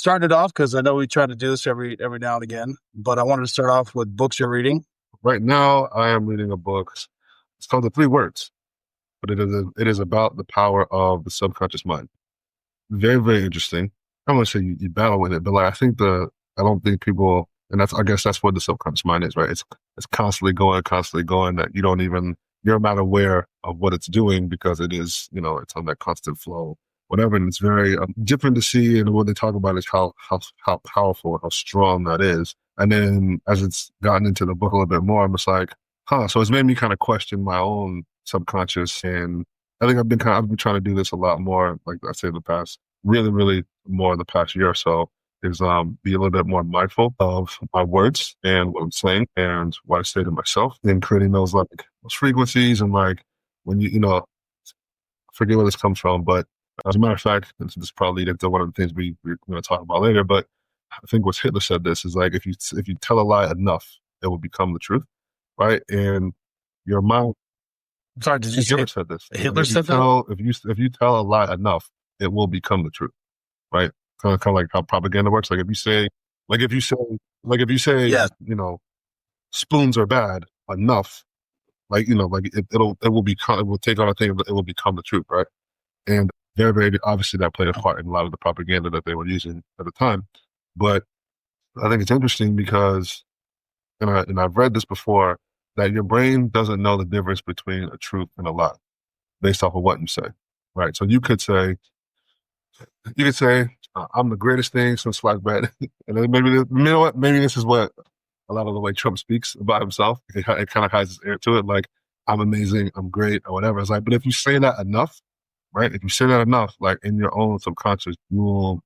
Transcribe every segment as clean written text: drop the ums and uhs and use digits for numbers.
starting it off because I know we try to do this every now and again, but I wanted to start off with books you're reading. Right now, I am reading a book. It's called The Three Words, but it is about the power of the subconscious mind. Very, very interesting. I don't want to say you battle with it, but like I don't think people, and I guess that's what the subconscious mind is, right? It's constantly going, that you don't even, you're not aware of what it's doing because it is, it's on that constant flow, whatever. And it's very different to see. And what they talk about is how powerful, how strong that is. And then as it's gotten into the book a little bit more, I'm just like, so it's made me kind of question my own subconscious. And I think I've been trying to do this a lot more, like I say, the past, really more the past year or so, is be a little bit more mindful of my words and what I'm saying and what I say to myself, and creating those frequencies. And like when I forget where this comes from, but as a matter of fact, this probably leads into one of the things we're going to talk about later, but I think what Hitler said this is like, if you tell a lie enough, it will become the truth, right? And your mind. I'm sorry, did you say Hitler said this? Hitler said that? If you tell a lie enough, it will become the truth, right? Kind of like how propaganda works. Like if you say, Yeah. spoons are bad enough, it will take on a thing, it will become the truth, right? And very, very obviously that played a part in a lot of the propaganda that they were using at the time. But I think it's interesting because, and I've read this before, that your brain doesn't know the difference between a truth and a lie based off of what you say, right? So you could say, I'm the greatest thing since sliced bread. And then maybe this is what a lot of the way Trump speaks about himself. It kind of has this air to it, like, I'm amazing, I'm great, or whatever. It's like, but if you say that enough, right? If you say that enough, like in your own subconscious, you will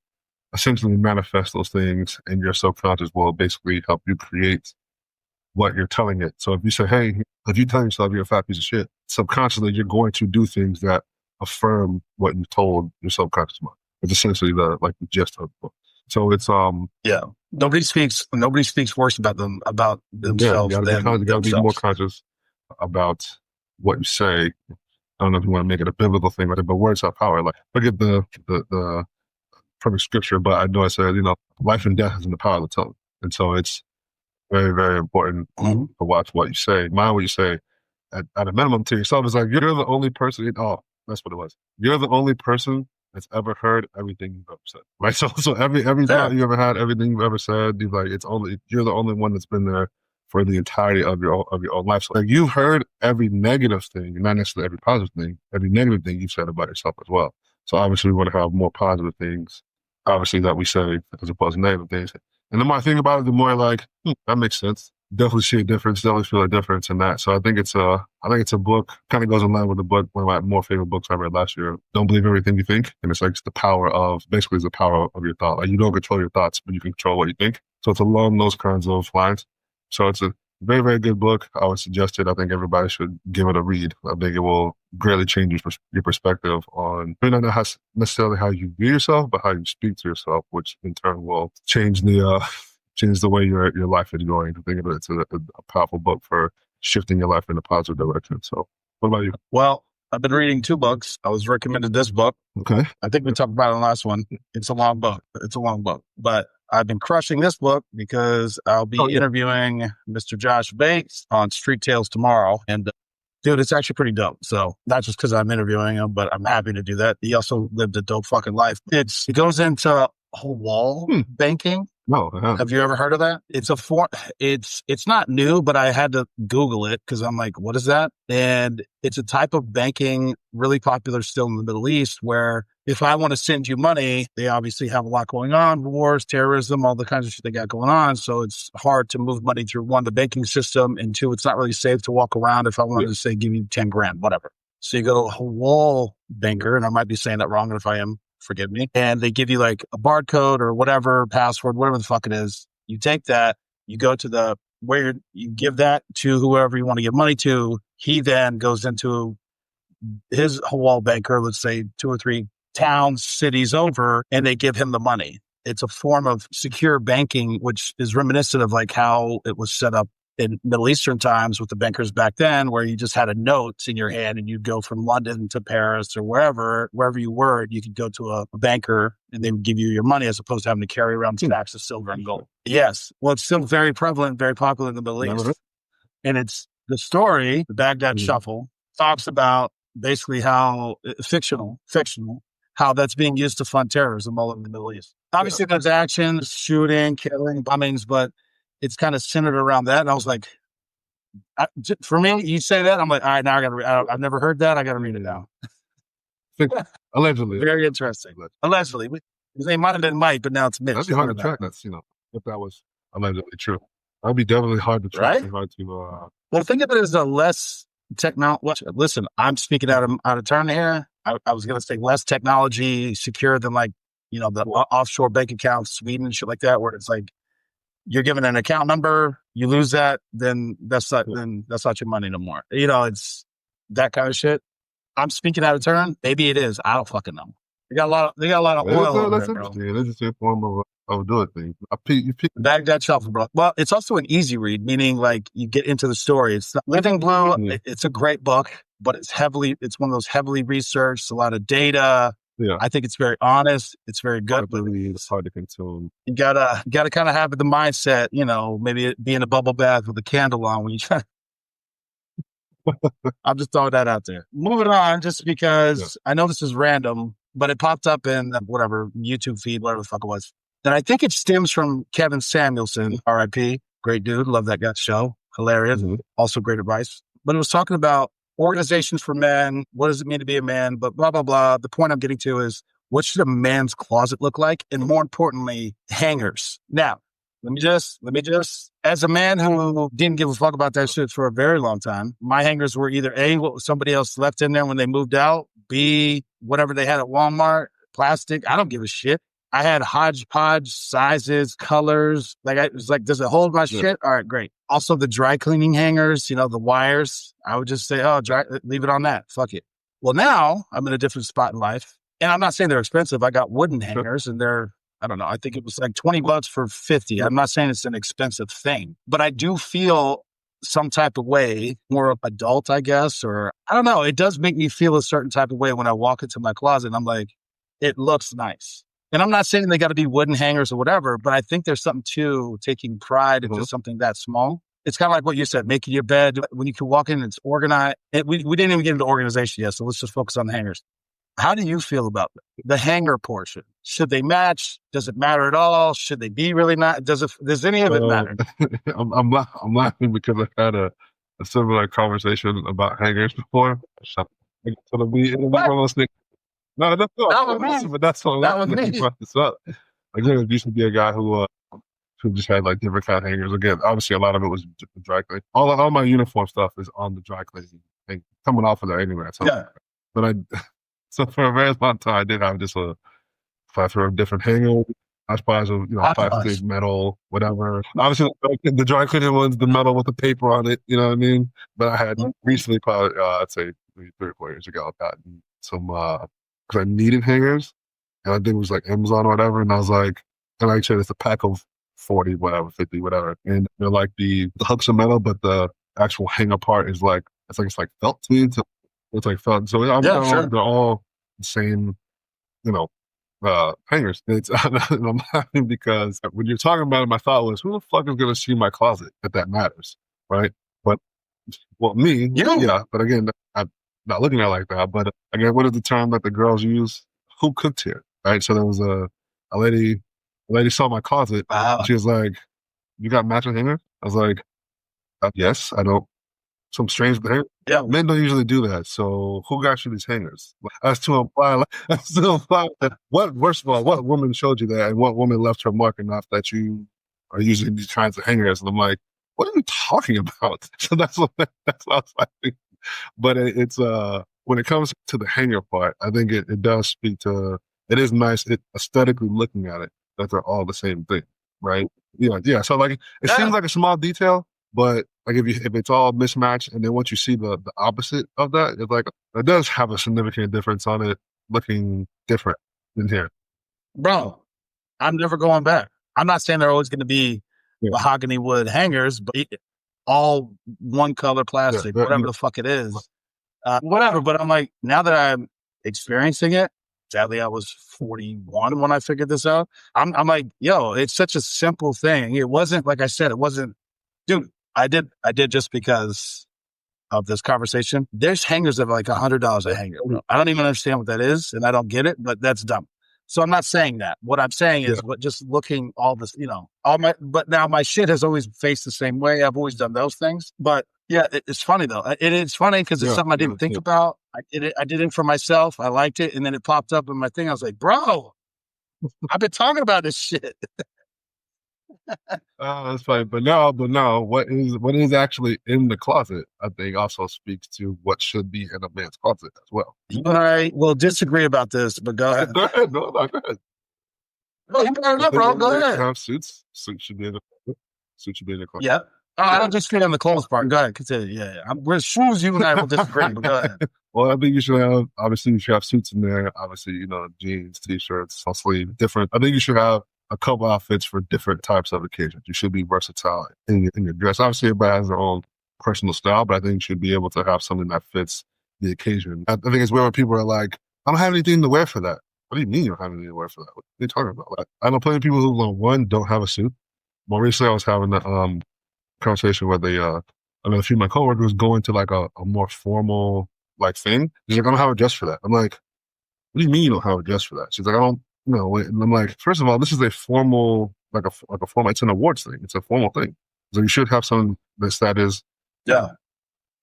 essentially manifest those things, and your subconscious will basically help you create what you're telling it. So if you say, hey, if you tell yourself you're a fat piece of shit, subconsciously you're going to do things that affirm what you told your subconscious mind. It's essentially the gist of the book. So it's yeah. Nobody speaks worse about themselves. You gotta be more conscious about what you say. I don't know if you want to make it a biblical thing, but words have power. Like, forget the perfect scripture, but I know it says, life and death is in the power of the tongue. And so it's very, very important to watch what you say, mind what you say at a minimum to yourself. It's like, you're the only person, that's what it was. You're the only person that's ever heard everything you've ever said, right? So every thought you ever had, everything you've ever said, you're the only one that's been there for the entirety of your own life. So you've heard every negative thing, not necessarily every positive thing, every negative thing you've said about yourself as well. So obviously we want to have more positive things, obviously, that we say as opposed to negative things. And the more I think about it, the more like, that makes sense. Definitely see a difference, definitely feel a difference in that. So I think it's a book, kind of goes in line with the book, one of my more favorite books I read last year, Don't Believe Everything You Think. And it's the power of your thought. Like, you don't control your thoughts, but you can control what you think. So it's along those kinds of lines. So it's a very, very good book. I would suggest it. I think everybody should give it a read. I think it will greatly change your perspective on, not necessarily how you view yourself, but how you speak to yourself, which in turn will change the way your life is going. I think it's a powerful book for shifting your life in a positive direction. So what about you? Well, I've been reading 2 books. I was recommended this book. Okay. I think we talked about it in the last one. It's a long book, but I've been crushing this book because I'll be interviewing Mr. Josh Bates on Street Tales tomorrow. And dude, it's actually pretty dope. So not just because I'm interviewing him, but I'm happy to do that. He also lived a dope fucking life. It goes into whole wall banking. No, have you ever heard of that? It's a form. It's not new, but I had to Google it because I'm like, what is that? And it's a type of banking really popular still in the Middle East, where if I want to send you money, they obviously have a lot going on, wars, terrorism, all the kinds of shit they got going on. So it's hard to move money through, 1, the banking system, and 2, it's not really safe to walk around if I wanted to say, give you 10 grand, whatever. So you go to a whole wall banker, and I might be saying that wrong, and if I am, forgive me. And they give you like a barcode or whatever, password, whatever the fuck it is. You take that, you go to you give that to whoever you want to give money to. He then goes into his wall banker, let's say 2 or 3 towns, cities over, and they give him the money. It's a form of secure banking, which is reminiscent of like how it was set up in Middle Eastern times with the bankers back then, where you just had a note in your hand and you'd go from London to Paris or wherever you were, you could go to a banker and they would give you your money as opposed to having to carry around stacks of silver and gold. Yes. Well, it's still very prevalent, very popular in the Middle East. And it's the story, the Baghdad Shuffle, talks about basically how fictional, how that's being used to fund terrorism all over the Middle East. Obviously, there's action, shooting, killing, bombings, but it's kind of centered around that. And I was like, for me, you say that, I'm like, all right, now I got to I've never heard that. I got to read it now. Allegedly. Very interesting. Allegedly. His name might have been Mike, but now it's Mitch. That'd be hard to track. That's, if that was allegedly true. That'd be definitely hard to track. Right? Hard to, well, think of it as a less technology. Listen, I'm speaking out of turn here. I was going to say less technology secure than like, the offshore bank accounts, Sweden and shit like that, where it's like you're given an account number, you lose that, then that's not your money no more. It's that kind of shit. I'm speaking out of turn. Maybe it is. I don't fucking know. They got a lot of oil. That's interesting. An interesting form of doing things. You pick Baghdad Shuffle, bro. Well, it's also an easy read, meaning like you get into the story. It's not, Living Blue. It's a great book, but it's one of those heavily researched, a lot of data. Yeah. I think it's very honest. It's very good. It's hard to consume. You gotta kind of have the mindset, maybe be in a bubble bath with a candle on when you try. I'm just throwing that out there. Moving on, just because I know this is random, but it popped up in whatever YouTube feed, whatever the fuck it was. And I think it stems from Kevin Samuelson, RIP. Great dude. Love that guy's show. Hilarious. Also great advice. But it was talking about organizations for men. What does it mean to be a man? But blah, blah, blah. The point I'm getting to is, what should a man's closet look like? And more importantly, hangers. Now, let me just, as a man who didn't give a fuck about that shit for a very long time, my hangers were either A, what somebody else left in there when they moved out, B, whatever they had at Walmart, plastic. I don't give a shit. I had hodgepodge sizes, colors. It was like, does it hold my shit? All right, great. Also the dry cleaning hangers, the wires. I would just say, leave it on that. Fuck it. Well, now I'm in a different spot in life. And I'm not saying they're expensive. I got wooden hangers and they're, I don't know. I think it was like $20 for 50. I'm not saying it's an expensive thing, but I do feel some type of way, more adult, I guess, or I don't know. It does make me feel a certain type of way when I walk into my closet and I'm like, it looks nice. And I'm not saying they got to be wooden hangers or whatever, but I think there's something to taking pride into something that small. It's kind of like what you said, making your bed. When you can walk in, it's organized. We didn't even get into organization yet, so let's just focus on the hangers. How do you feel about the hanger portion? Should they match? Does it matter at all? Should they be really not? Does any of it matter? I'm laughing because I've had a similar conversation about hangers before. So it'll be one of those things. No, that's not. But that's what I'm brought this up. Like, there used to be a guy who just had like different kind of hangers. Again, obviously a lot of it was dry cleaning. All my uniform stuff is on the dry cleaning thing, coming off of there anyway. But so for a very long time, I did have just a plethora of different hangers. Hodgepodge of plastic, metal, whatever. Obviously, the dry cleaning ones, the metal with the paper on it. You know what I mean? But I had recently, probably I'd say 3 or 4 years ago, gotten some because I needed hangers, and I think it was like Amazon or whatever, and I was like, and I said it's a pack of 40, whatever, 50, whatever, and they're like the hooks are metal, but the actual hanger part is like it's like felt to me. It's like felt. So they're all the same, hangers. I'm laughing because when you're talking about it, my thought was, who the fuck is going to see my closet if that matters, right? But me, But again, I'm not looking at it like that. But again, what is the term that the girls use? Who cooked here, right? So there was a lady saw my closet. And she was like, "You got matching hangers?" I was like, "Yes, I don't." Some strange behavior. Yeah, men don't usually do that. So who got you these hangers? As to imply that first of all, what woman showed you that, and what woman left her mark enough that you are using these kinds of hangers? And I'm like, what are you talking about? So that's what I was like. But it's when it comes to the hanger part, I think it does speak to. It is nice, aesthetically looking at it, that they're all the same thing, right? Yeah. So like, it seems like a small detail. But like if it's all mismatched, and then once you see the opposite of that, it's like it does have a significant difference on it looking different in here. Bro, I'm never going back. I'm not saying they're always going to be mahogany wood hangers, but all one color plastic, whatever the fuck it is. Whatever. But I'm like, now that I'm experiencing it, sadly, I was 41 when I figured this out. I'm like, yo, it's such a simple thing. It wasn't, like I said, it wasn't, dude, I did just because of this conversation. There's hangers of like $100 a hanger. I don't even understand what that is, and I don't get it, but that's dumb. So I'm not saying that. What I'm saying is, just looking all this, but now my shit has always faced the same way. I've always done those things. But yeah, it's funny though. It's funny because it's something I didn't think about. I did it for myself. I liked it, and then it popped up in my thing. I was like, bro, I've been talking about this shit. That's funny. But no, what is actually in the closet, I think, also speaks to what should be in a man's closet as well. I will disagree about this, but go ahead. Go ahead. No, go ahead. No, you brought it up, bro. Go ahead. Have suits. Suits should be in the closet. Yeah. Oh, I don't disagree on the clothes part. Go ahead. Continue. Yeah. We're shoes. You and I will disagree, but go ahead. Well, I think you should have suits in there. Obviously, jeans, t-shirts, long sleeve, different. I think you should have a couple outfits for different types of occasions. You should be versatile in your dress. Obviously, everybody has their own personal style, but I think you should be able to have something that fits the occasion. I think it's where people are like, I don't have anything to wear for that. What do you mean you don't have anything to wear for that? What are you talking about? Like, I know plenty of people who, one, don't have a suit. More recently, I was having a conversation with a few of my coworkers going to like a more formal like thing. She's like, I don't have a dress for that. I'm like, what do you mean you don't have a dress for that? She's like, I don't know. And I'm like, first of all, this is a formal, like a formal, it's an awards thing. It's a formal thing. So you should have something that is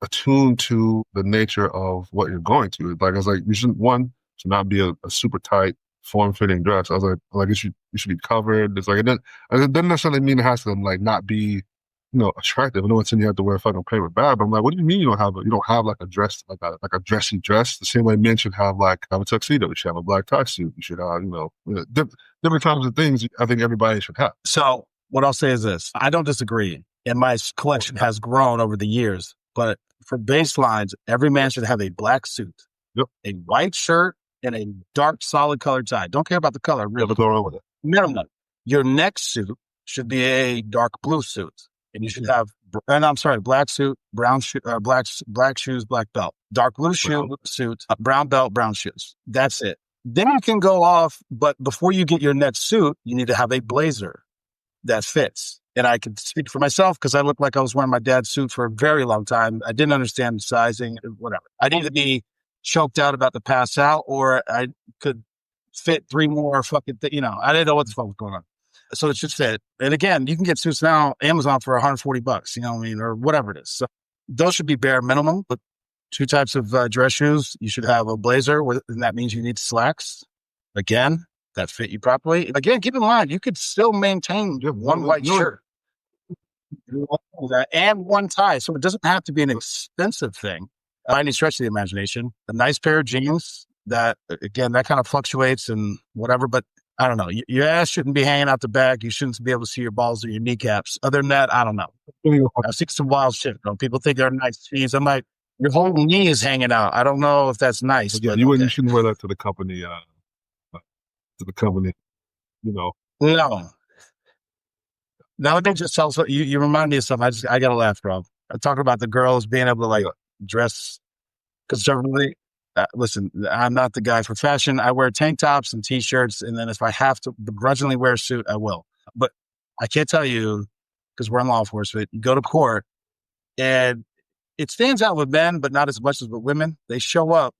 attuned to the nature of what you're going to. Like, I was like, you shouldn't, one, should not be a super tight, form-fitting dress. I was like, you should be covered. It's like, it doesn't necessarily mean it has to like not be, attractive. I know it's in you have to wear fucking paper bag, but I'm like, what do you mean you don't have like a dress, like a dressy dress? The same way men should have a tuxedo. You should have a black tie suit. You should have, different kinds of things I think everybody should have. So what I'll say is this. I don't disagree. And my collection has grown over the years, but for baselines, every man should have a black suit, a white shirt, and a dark, solid colored tie. Don't care about the color, really. Never go wrong with it. Minimum. Your next suit should be a dark blue suit. And you should have, black suit, brown shoe, black shoes, black belt, dark blue suit, brown belt, brown shoes. That's it. Then you can go off, but before you get your next suit, you need to have a blazer that fits. And I can speak for myself because I looked like I was wearing my dad's suit for a very long time. I didn't understand the sizing, whatever. I needed to be choked out about to pass out, or I could fit 3 more fucking I didn't know what the fuck was going on. So it should fit. And again, you can get suits now, Amazon for $140, or whatever it is. So those should be bare minimum. But 2 types of dress shoes. You should have a blazer, and that means you need slacks. Again, that fit you properly. Again, keep in mind, you could still maintain one white shirt and one tie. So it doesn't have to be an expensive thing. I need to stretch the imagination. A nice pair of jeans that, again, that kind of fluctuates and whatever, but I don't know. Your ass shouldn't be hanging out the back. You shouldn't be able to see your balls or your kneecaps. Other than that, I don't know. I've seen some wild shit. People think they're nice jeans. I'm like, your whole knee is hanging out. I don't know if that's nice. Yeah, you shouldn't wear that to the company. No. Now let me just tell you remind me of something. I gotta laugh, bro. I'm talking about the girls being able to dress conservatively. Listen, I'm not the guy for fashion. I wear tank tops and t-shirts, and then if I have to begrudgingly wear a suit, I will. But I can't tell you, because we're in law enforcement, you go to court, and it stands out with men, but not as much as with women. They show up,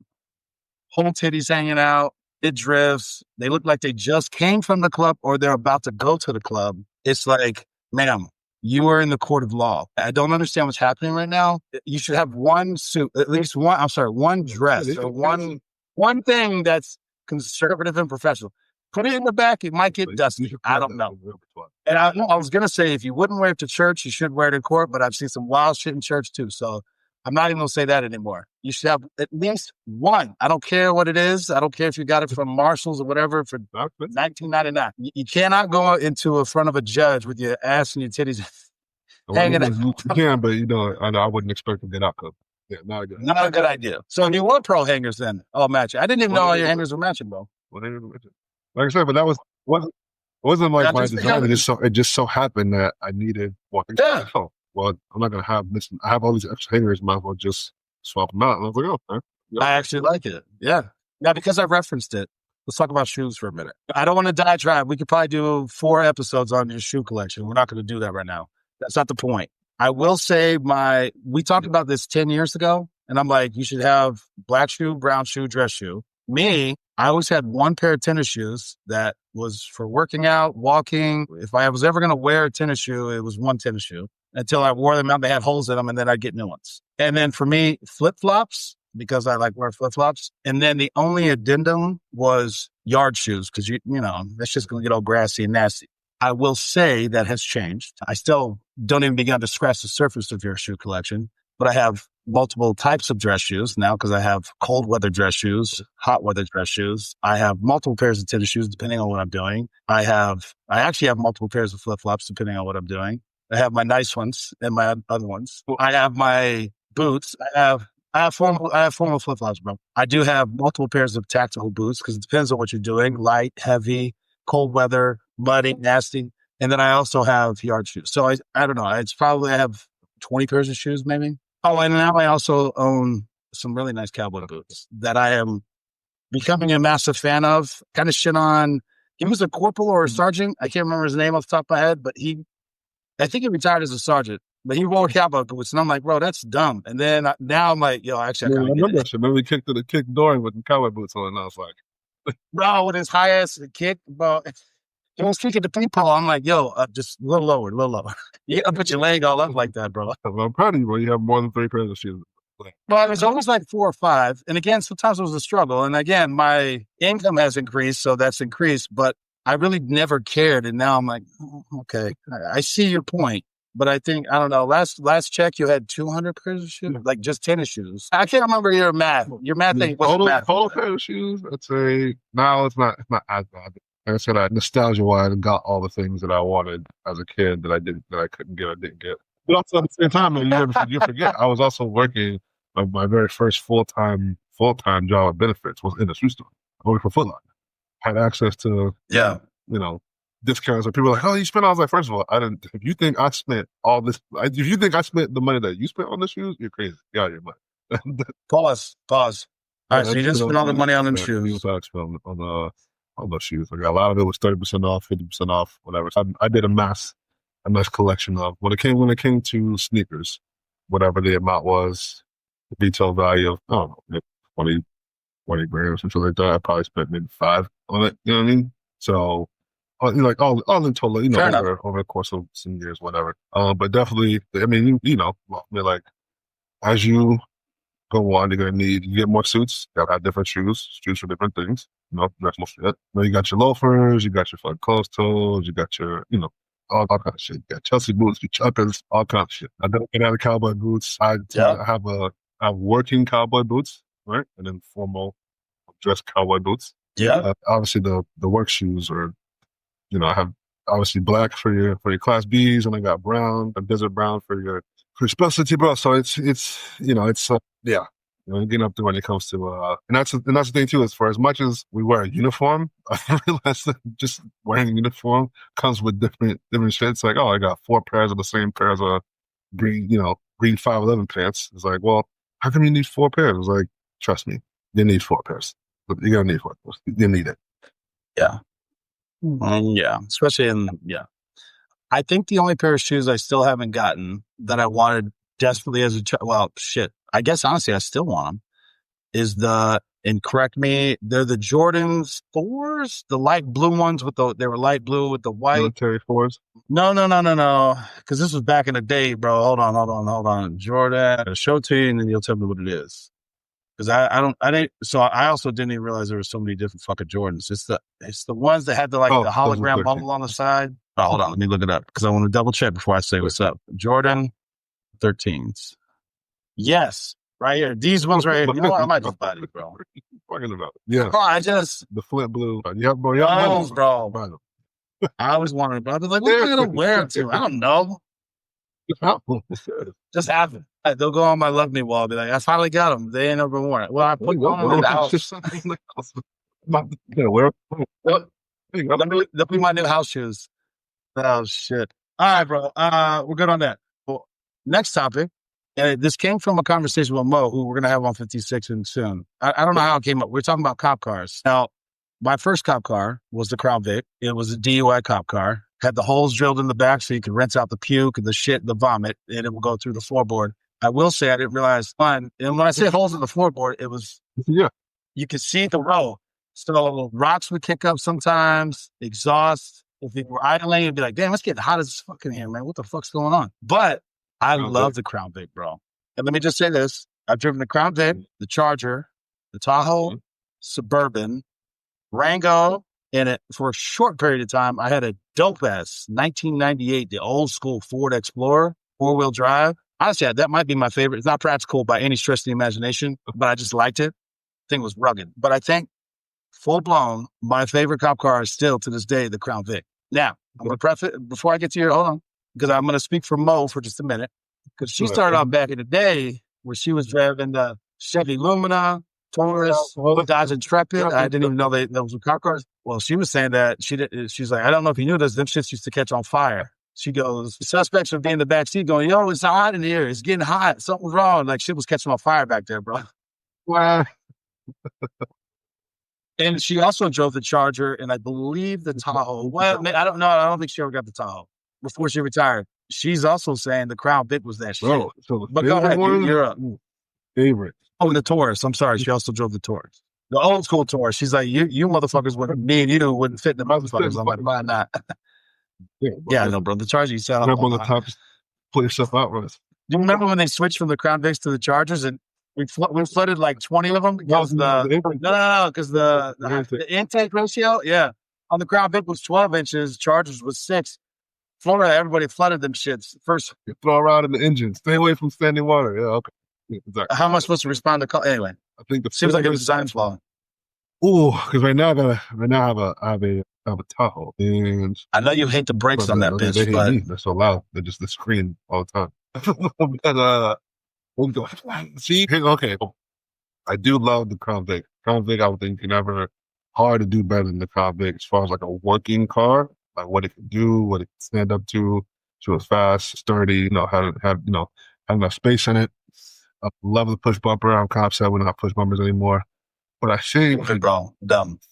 whole titties hanging out, it drifts. They look like they just came from the club or they're about to go to the club. It's like, ma'am, you are in the court of law. I don't understand what's happening right now. You should have one suit, at least one dress or one thing that's conservative and professional. Put it in the back. It might get dusty. I don't know. And I was going to say, if you wouldn't wear it to church, you should wear it in court, but I've seen some wild shit in church too. So I'm not even going to say that anymore. You should have at least one. I don't care what it is. I don't care if you got it from Marshall's or whatever for $19.99. You cannot go into front of a judge with your ass and your titties hanging out. You can, but I wouldn't expect a good outcome. Yeah, not a good idea. So if you want pro hangers, then I'll match it. I didn't even know all your hangers were matching, bro. Like I said, but that wasn't like my design. It just so happened that I needed one. Yeah. well, I'm not going to have this. I have all these extra hangers, might as well just swap them out. And I was like, oh, okay. Yep. I actually like it. Yeah. Now, because I referenced it, let's talk about shoes for a minute. I don't want to diatribe. We could probably do 4 episodes on your shoe collection. We're not going to do that right now. That's not the point. I will say we talked about this 10 years ago, and I'm like, you should have black shoe, brown shoe, dress shoe. Me, I always had one pair of tennis shoes that was for working out, walking. If I was ever going to wear a tennis shoe, it was one tennis shoe until I wore them out. They had holes in them, and then I'd get new ones. And then for me, flip-flops, because I like wearing flip-flops. And then the only addendum was yard shoes, because, you know, that's just going to get all grassy and nasty. I will say that has changed. I still don't even begin to scratch the surface of your shoe collection, but I have multiple types of dress shoes now because I have cold weather dress shoes, hot weather dress shoes. I have multiple pairs of tennis shoes depending on what I'm doing. I actually have multiple pairs of flip-flops depending on what I'm doing. I have my nice ones and my other ones. I have my boots. I have formal flip-flops, bro. I do have multiple pairs of tactical boots because it depends on what you're doing. Light, heavy, cold weather, muddy, nasty. And then I also have yard shoes. So I don't know. It's probably I have 20 pairs of shoes maybe. Oh, and now I also own some really nice cowboy boots that I am becoming a massive fan of. Kind of shit on. He was a corporal or a sergeant. I can't remember his name off the top of my head, but I think he retired as a sergeant. But he wore cowboy boots, and I'm like, bro, that's dumb. And then now I'm like, yo, actually, I remember that shit. Remember he kicked Dorian with the cowboy boots on, and I was like, bro, with his high ass kick, bro. He was kicking the people. I'm like, yo, just a little lower, a little lower. You gotta put your leg all up like that, bro. I'm proud of you, bro. You have more than 3 pairs of shoes. Well, it was always like 4 or 5. And again, sometimes it was a struggle. And again, my income has increased, so that's increased. But I really never cared. And now I'm like, oh, okay, I see your point. But I think, I don't know, last check, you had 200 pairs of shoes, like just tennis shoes. I can't remember your math. Your math thing was total pair of shoes, I'd say, now it's not as bad. Like I said, nostalgia-wise, got all the things that I wanted as a kid that I couldn't get or didn't get. But also at the same time, you forget, I was also working, my very first full-time job at benefits was in a shoe store. I worked for Foot Locker. Had access to, discounts. And people were like, oh, you spent all. I was like, first of all, I didn't. If you think I spent all this, if you think I spent the money that you spent on the shoes, you're crazy. You out of your mind. Pause. All right, so you just spent all the money on the shoes. I spent on those shoes. Like a lot of it was 30% off, 50% off, whatever. So I did a mass collection of when it came to sneakers, whatever the amount was, the retail value of, I don't know, 20 grand or something like that. I probably spent maybe 5 on it. You know what I mean? So, like all in total, over the course of some years, whatever. But definitely, I mean, like as you go on, you're gonna you get more suits. You gotta have different shoes for different things. Dress more shit. You got your loafers, you got your fucking closed toes, you got your, all kind of shit. You got Chelsea boots, your chuckers, all kind of shit. I don't get out of cowboy boots. I have working cowboy boots, right, and then formal dress cowboy boots. Yeah. Obviously, the work shoes are. I have obviously black for your class Bs, and I got brown, a desert brown for your specialty, bro. So it's getting up there when it comes to and that's the thing too. Is for as much as we wear a uniform, I realize that just wearing a uniform comes with different shit. It's like, oh, I got 4 pairs of the same pairs of green 511 pants. It's like, well, how come you need 4 pairs? It's like, trust me, you need 4 pairs. You're gonna need 4 pairs. You need it. Yeah. Especially I think the only pair of shoes I still haven't gotten that I wanted desperately as a child, well, shit, I guess honestly I still want them, is and correct me, they're the Jordans 4s, the light blue ones they were light blue with the white. Military 4s? No, because this was back in the day, bro. Hold on. Jordan, I'll show it to you and then you'll tell me what it is. Because I also didn't even realize there were so many different fucking Jordans. It's the ones that had the hologram bubble on the side. Oh, hold on, let me look it up because I want to double check before I say what's up. Jordan 13s. Yes, right here. These ones right here. You know what? I might just buy these, bro. Talking about yeah. Oh, the Flint blue. Yeah, bro. I always wanted, but I was like, what am I gonna wear it to? I don't know. Just happen. They'll go on my love me wall. Be like, I finally got them. They ain't never worn it. Well, I put them in the house. They'll be my new house shoes. Oh shit! All right, bro. We're good on that. Cool. Next topic. And this came from a conversation with Mo, who we're going to have on 56'N soon. I don't know how it came up. We're talking about cop cars. Now, my first cop car was the Crown Vic. It was a DUI cop car. Had the holes drilled in the back so you could rinse out the puke and the shit, the vomit, and it will go through the floorboard. I will say I didn't realize fun. And when I say holes in the floorboard, it was, you could see the row. So rocks would kick up sometimes, exhaust. If we were idling, it'd be like, damn, let's get hot as fucking here, man. What the fuck's going on? But I love the Crown Vic, bro. And let me just say this. I've driven the Crown Vic, the Charger, the Tahoe, Suburban, Rango, and it for a short period of time, I had a dope-ass 1998, the old school Ford Explorer, four-wheel drive. Honestly, that might be my favorite. It's not practical by any stretch of the imagination, but I just liked it. Thing was rugged. But I think full-blown, my favorite cop car is still, to this day, the Crown Vic. Now, I'm going to preface, before I get to your, hold on, because I'm going to speak for Mo for just a minute, because she started off back in the day where she was driving the Chevy Lumina, Taurus, Dodge Intrepid. I didn't even know those were cop cars. Well, she was saying that she's like, I don't know if you knew this, them shits used to catch on fire. She goes, suspects would be in the back seat going, yo, it's hot in here. It's getting hot. Something's wrong. Like shit was catching on fire back there, bro. Wow. And she also drove the Charger and I believe the Tahoe. Well, I don't know. I don't think she ever got the Tahoe before she retired. She's also saying the Crown Vic was that shit. So but go ahead, you're up. Favorite. Oh, the Taurus. I'm sorry. She also drove the Taurus. The old school Taurus. She's like, you motherfuckers wouldn't, me and you wouldn't fit in the motherfuckers. I'm like, why not? Yeah, I know, bro. The Charger you sell. Up on the top, pull yourself out with us. Do you remember when they switched from the Crown Vics to the Chargers and we flooded like 20 of them because because the intake ratio, on the Crown Vic was 12 inches, Chargers was 6. Florida, everybody flooded them shits first. You throw around in the engine. Stay away from standing water. Yeah, okay. Yeah, exactly. How am I supposed to respond to call? Anyway, I think the seems like it was design flaw. Ooh, because right now I have a Tahoe, and I know you hate the brakes on that bitch, they hate but me. They're so loud. They're just the screen all the time. But, we'll go. See, okay. I do love the Crown Vic. Crown Vic, I would think you can never hard to do better than the Crown Vic as far as like a working car, like what it can do, what it can stand up to. She was fast, sturdy. Had enough space in it. I love the push bumper. I'm kind of upset we don't have push bumpers anymore. But I think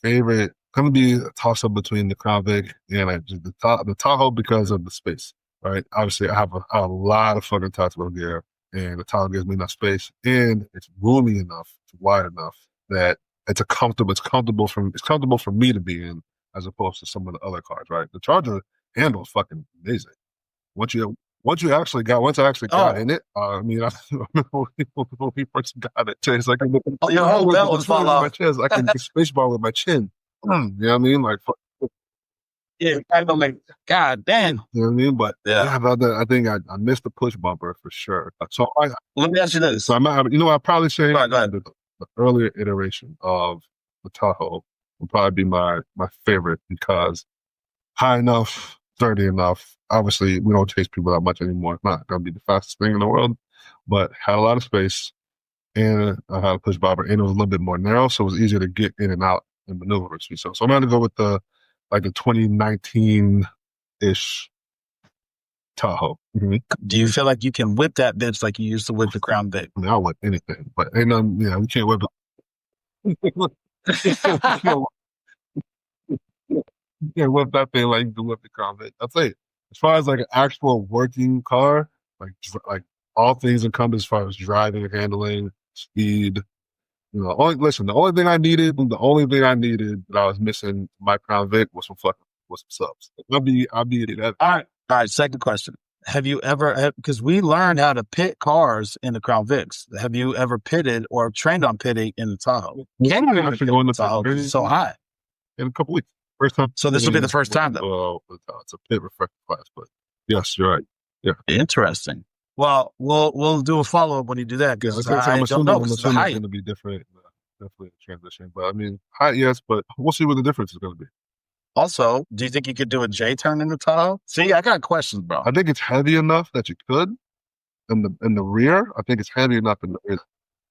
favorite gonna be a toss up between the Crown Vic and like just the Tahoe because of the space, right? Obviously, I have a lot of fucking touchable gear, and the Tahoe gives me enough space, and it's roomy enough, it's wide enough that it's comfortable for me to be in as opposed to some of the other cars, right? The Charger handles fucking amazing. Once I actually got in it, I mean, I remember when we first got it, it's like your whole belts fall off my chest. I can space bar with my chin. You know what I mean? Like, yeah, kind of like, God damn. You know what I mean? But I think I missed the push bumper for sure. So let me ask you this. So I'd probably say go ahead. The earlier iteration of the Tahoe would probably be my favorite because high enough, sturdy enough. Obviously, we don't chase people that much anymore. It's not going to be the fastest thing in the world, but had a lot of space, and I had a push bumper, and it was a little bit more narrow, so it was easier to get in and out and maneuver. So I'm going to go with the 2019-ish Tahoe. Mm-hmm. Do you feel like you can whip that bitch like you used to whip the Crown Vic? I mean, I'll whip anything, but ain't nothing, we can't whip it. You can't whip that thing like you can whip the Crown Vic. I'll say, as far as like an actual working car, like all things encompass as far as driving, handling, speed. The only thing I needed that I was missing my Crown Vic was some subs. I'll be that. All right. Second question. Have you ever, because we learned how to pit cars in the Crown Vics. Have you ever pitted or trained on pitting in the Tahoe? Can you even pit in the Tahoe? It's so high. In a couple weeks. First time. So this will be the first time, though. It's a pit refresher class, but yes, you're right. Yeah. Interesting. Well, we'll do a follow up when you do that because I don't know. It's going to be different. Definitely a transition, but I mean, height, yes, but we'll see what the difference is going to be. Also, do you think you could do a J turn in the Tahoe? See, I got questions, bro. I think it's heavy enough that you could. In the rear, I think it's heavy enough in the rear.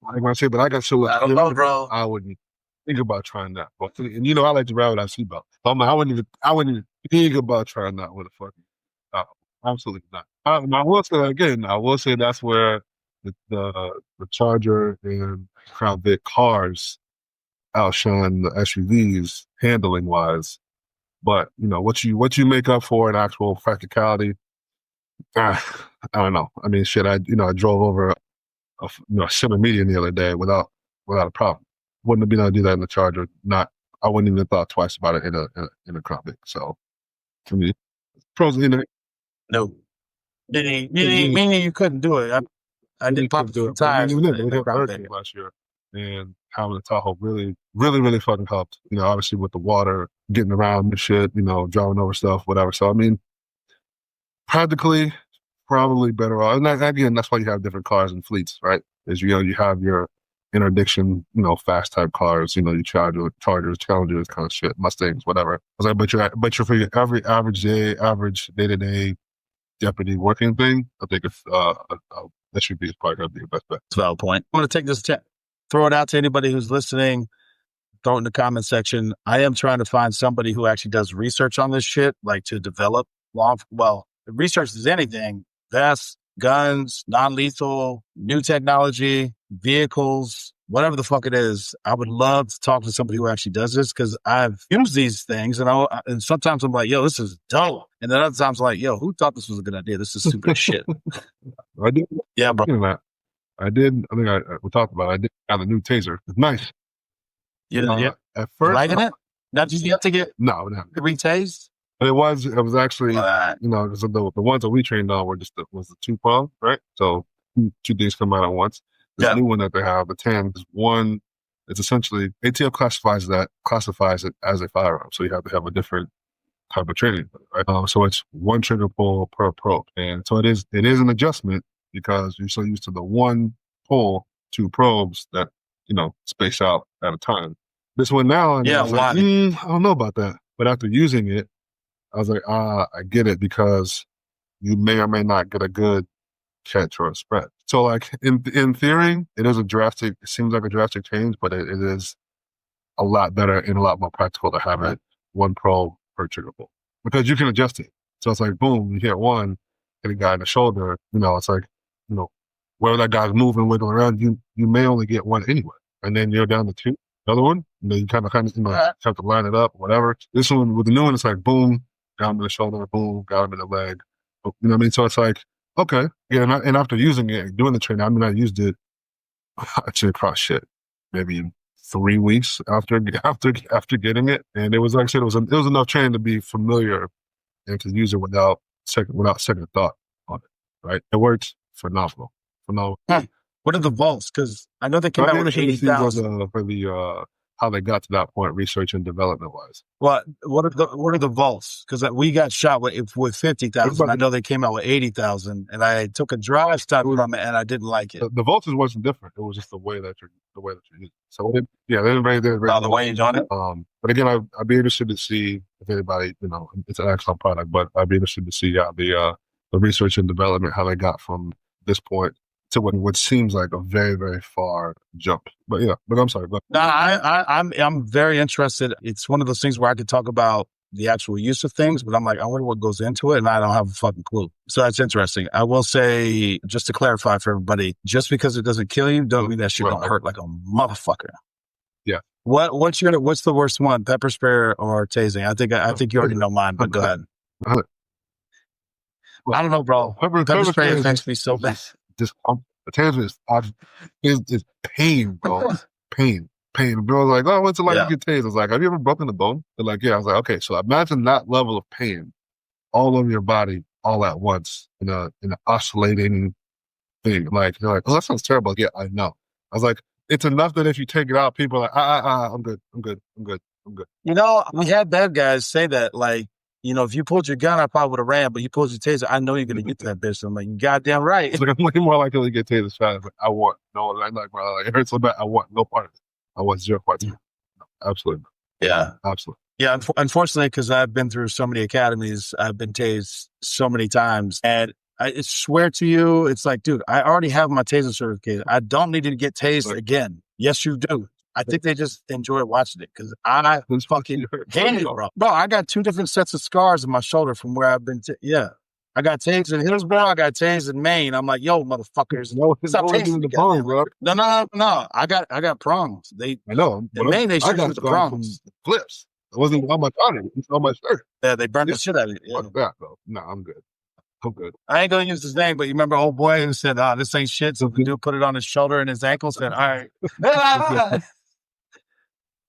I want to say, but I don't know, bro. I wouldn't think about trying that. But, and I like to ride without seatbelt. So I'm like, I wouldn't even think about trying that with a fucking Tahoe. absolutely not. I will say again. I will say that's where the Charger and Crown Vic cars outshine the SUVs handling wise. But what you make up for in actual practicality, I don't know. I mean, shit. I drove over a center median the other day without a problem. Wouldn't have been able to do that in the Charger. Not. I wouldn't even have thought twice about it in a Crown Vic. So for me, pros. No. Meaning you couldn't do it. I did pop the tires in the Crown Vic last year, and having a Tahoe really, really, really fucking helped. Obviously with the water, getting around and shit, driving over stuff, whatever. So I mean, practically, probably better off. And again, that's why you have different cars and fleets, right? Is you have your interdiction, fast type cars, you Chargers, Challengers, kind of shit, Mustangs, whatever. I was like, but you're for your every average day-to-day deputy working thing, I think it's SUV is probably going to be the best bet. That's a valid point. I'm going to take this throw it out to anybody who's listening. Throw it in the comment section. I am trying to find somebody who actually does research on this shit, like to develop research is anything. Vests, guns, non-lethal, new technology, vehicles, whatever the fuck it is. I would love to talk to somebody who actually does this because I've used these things and sometimes I'm like, yo, this is dope. And then other times I'm like, yo, who thought this was a good idea? This is stupid as shit. I did. Yeah, bro. I did. I think we talked about it. I did have a new taser. It's nice. Yeah. At first, liking it? Now, did you have to get retased? But it was actually, the ones that we trained on were was the 2-prong, right? So two things come out at once. This new one that they have, the 10, is one. It's essentially ATF classifies it as a firearm. So you have to have a different type of training, right? So it's one trigger pull per probe, and so it is an adjustment because you're so used to the one pull, 2 probes that space out at a time. This one now, I don't know about that. But after using it, I was like, I get it, because you may or may not get a good catch or a spread. So like in theory, it seems like a drastic change, but it is a lot better and a lot more practical to have it one probe per trigger pull, because you can adjust it. So it's like, boom, you hit one, hit a guy in the shoulder, it's like, where that guy's moving, wiggling around, you may only get one anyway. And then you're down to 2. Another one, you kind of have to line it up, whatever. This one, with the new one, it's like, boom, got him in the shoulder, boom, got him in the leg. You know what I mean? So it's like, okay. Yeah, and after using it, doing the training, I used it actually across shit, maybe 3 weeks after getting it. And it was, like I said, it was enough training to be familiar and to use it without second thought on it, right? It worked phenomenal. What are the vaults? Because I know they came out with 80,000. For the how they got to that point, research and development wise. What are the vaults? Because we got shot with 50,000. I know they came out with 80,000, and I took a drive stop from it, and I didn't like it. The vaults wasn't different. It was just the way that you're using it. So they're very the way you're doing it. But again, I'd be interested to see if anybody, it's an excellent product, but I'd be interested to see the research and development, how they got from this point to what seems like a very, very far jump. But I'm sorry. No, I'm very interested. It's one of those things where I could talk about the actual use of things, but I'm like, I wonder what goes into it, and I don't have a fucking clue. So that's interesting. I will say, just to clarify for everybody, just because it doesn't kill you, don't mean that shit don't hurt like a motherfucker. Yeah. What's the worst one? Pepper spray or tasing? I think you already know mine, but go ahead. I don't know, bro. Pepper spray affects me so bad. The taser is pain, bro. pain. Bro, like, oh, what's it like to get tased? I was like, have you ever broken a bone? They're like, yeah. I was like, okay, so imagine that level of pain all over your body all at once in an oscillating thing. Like, they're like, oh, that sounds terrible. Yeah, I know. I was like, it's enough that if you take it out, people are like, I'm good. We had bad guys say that, like, if you pulled your gun, I probably would have ran, but you pulled your taser, I know you're going to get to that bitch. So I'm like, you goddamn right. It's like, I'm way more likely to get tased fast. Like, I want no, it hurts so bad. I want no part of it. I want 0 parts of it. No, absolutely. Yeah. Absolutely. Yeah. Unfortunately, because I've been through so many academies, I've been tased so many times. And I swear to you, it's like, dude, I already have my taser certification. I don't need to get tased again. Yes, you do. I think they just enjoy watching it because I fucking hate it, bro. Bro, I got 2 different sets of scars on my shoulder from where I've been. Yeah. I got tased in Hillsborough. I got tased in Maine. I'm like, yo, motherfuckers, stop tasing the me, prongs, goddamn. bro. No. I got prongs. I know. In Maine, they shoot with the prongs. Flips. It wasn't on my body. It's on my shirt. Yeah, they burned the shit out of it. Yeah. Fuck that, bro. No, I'm good. I'm good. I ain't gonna use his name, but you remember old boy who said, this ain't shit. So the dude put it on his shoulder and his ankle, said, all right.